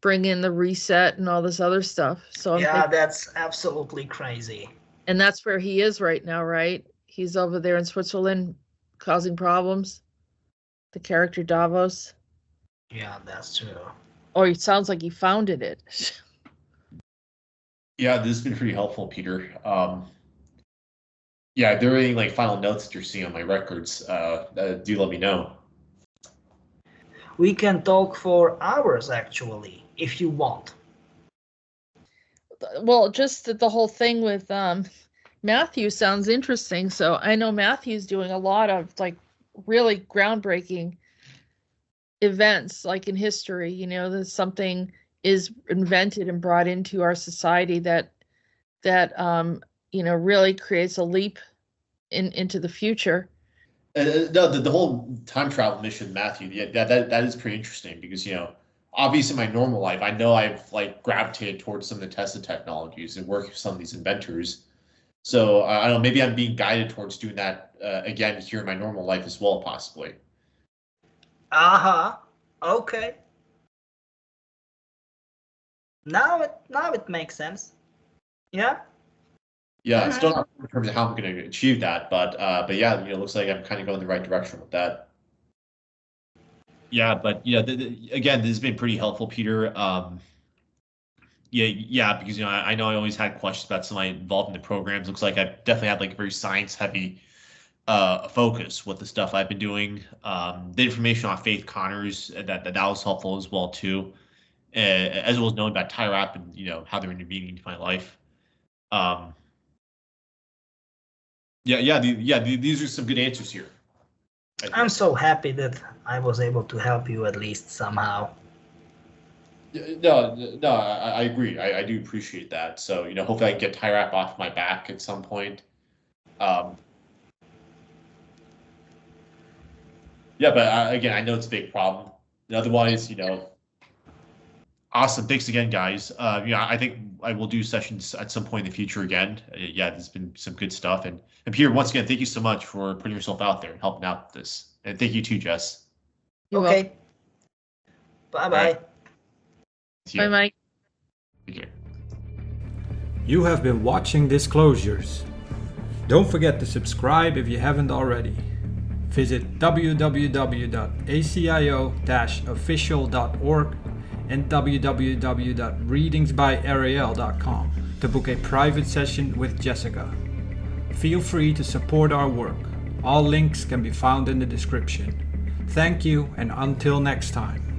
bring in the reset and all this other stuff. So that's absolutely crazy. And that's where he is right now, right? He's over there in Switzerland causing problems. The character Davos. Yeah, that's true. Oh, it sounds like he founded it. Yeah, this has been pretty helpful, Peter. Yeah, if there are any like final notes that you're seeing on my records, do let me know. We can talk for hours, actually, if you want. Well, just the whole thing with Matthew sounds interesting. So I know Matthew's doing a lot of like really groundbreaking events, like in history. That something is invented and brought into our society that really creates a leap into the future. No, the whole time travel mission, Matthew. Yeah, that is pretty interesting because obviously in my normal life, I know I've like gravitated towards some of the Tesla technologies and working with some of these inventors. So I don't know, maybe I'm being guided towards doing that again here in my normal life as well, possibly. Okay. Now it makes sense. Yeah. Yeah, still not sure in terms of how I'm going to achieve that, but yeah, it looks like I'm kind of going the right direction with that. Yeah, but again, this has been pretty helpful, Peter. Yeah, because I know I always had questions about somebody involved in the programs. Looks like I've definitely had like a very science heavy focus with the stuff I've been doing. The information on Faith Connors that was helpful as well too, as well as knowing about Tyrap and how they're intervening into my life. These are some good answers here. I'm so happy that I was able to help you at least somehow. No, I agree. I do appreciate that. So, hopefully I can get Tyrap off my back at some point. But again, I know it's a big problem. And otherwise, Awesome. Thanks again, guys. I think I will do sessions at some point in the future again. There's been some good stuff. And Peter, once again, thank you so much for putting yourself out there and helping out with this. And thank you too, Jess. You're Okay. Bye-bye. Bye, Mike. Take care. You have been watching Disclosures. Don't forget to subscribe if you haven't already. Visit www.acio-official.org and www.readingsbyarael.com to book a private session with Jessica. Feel free to support our work. All links can be found in the description. Thank you, and until next time.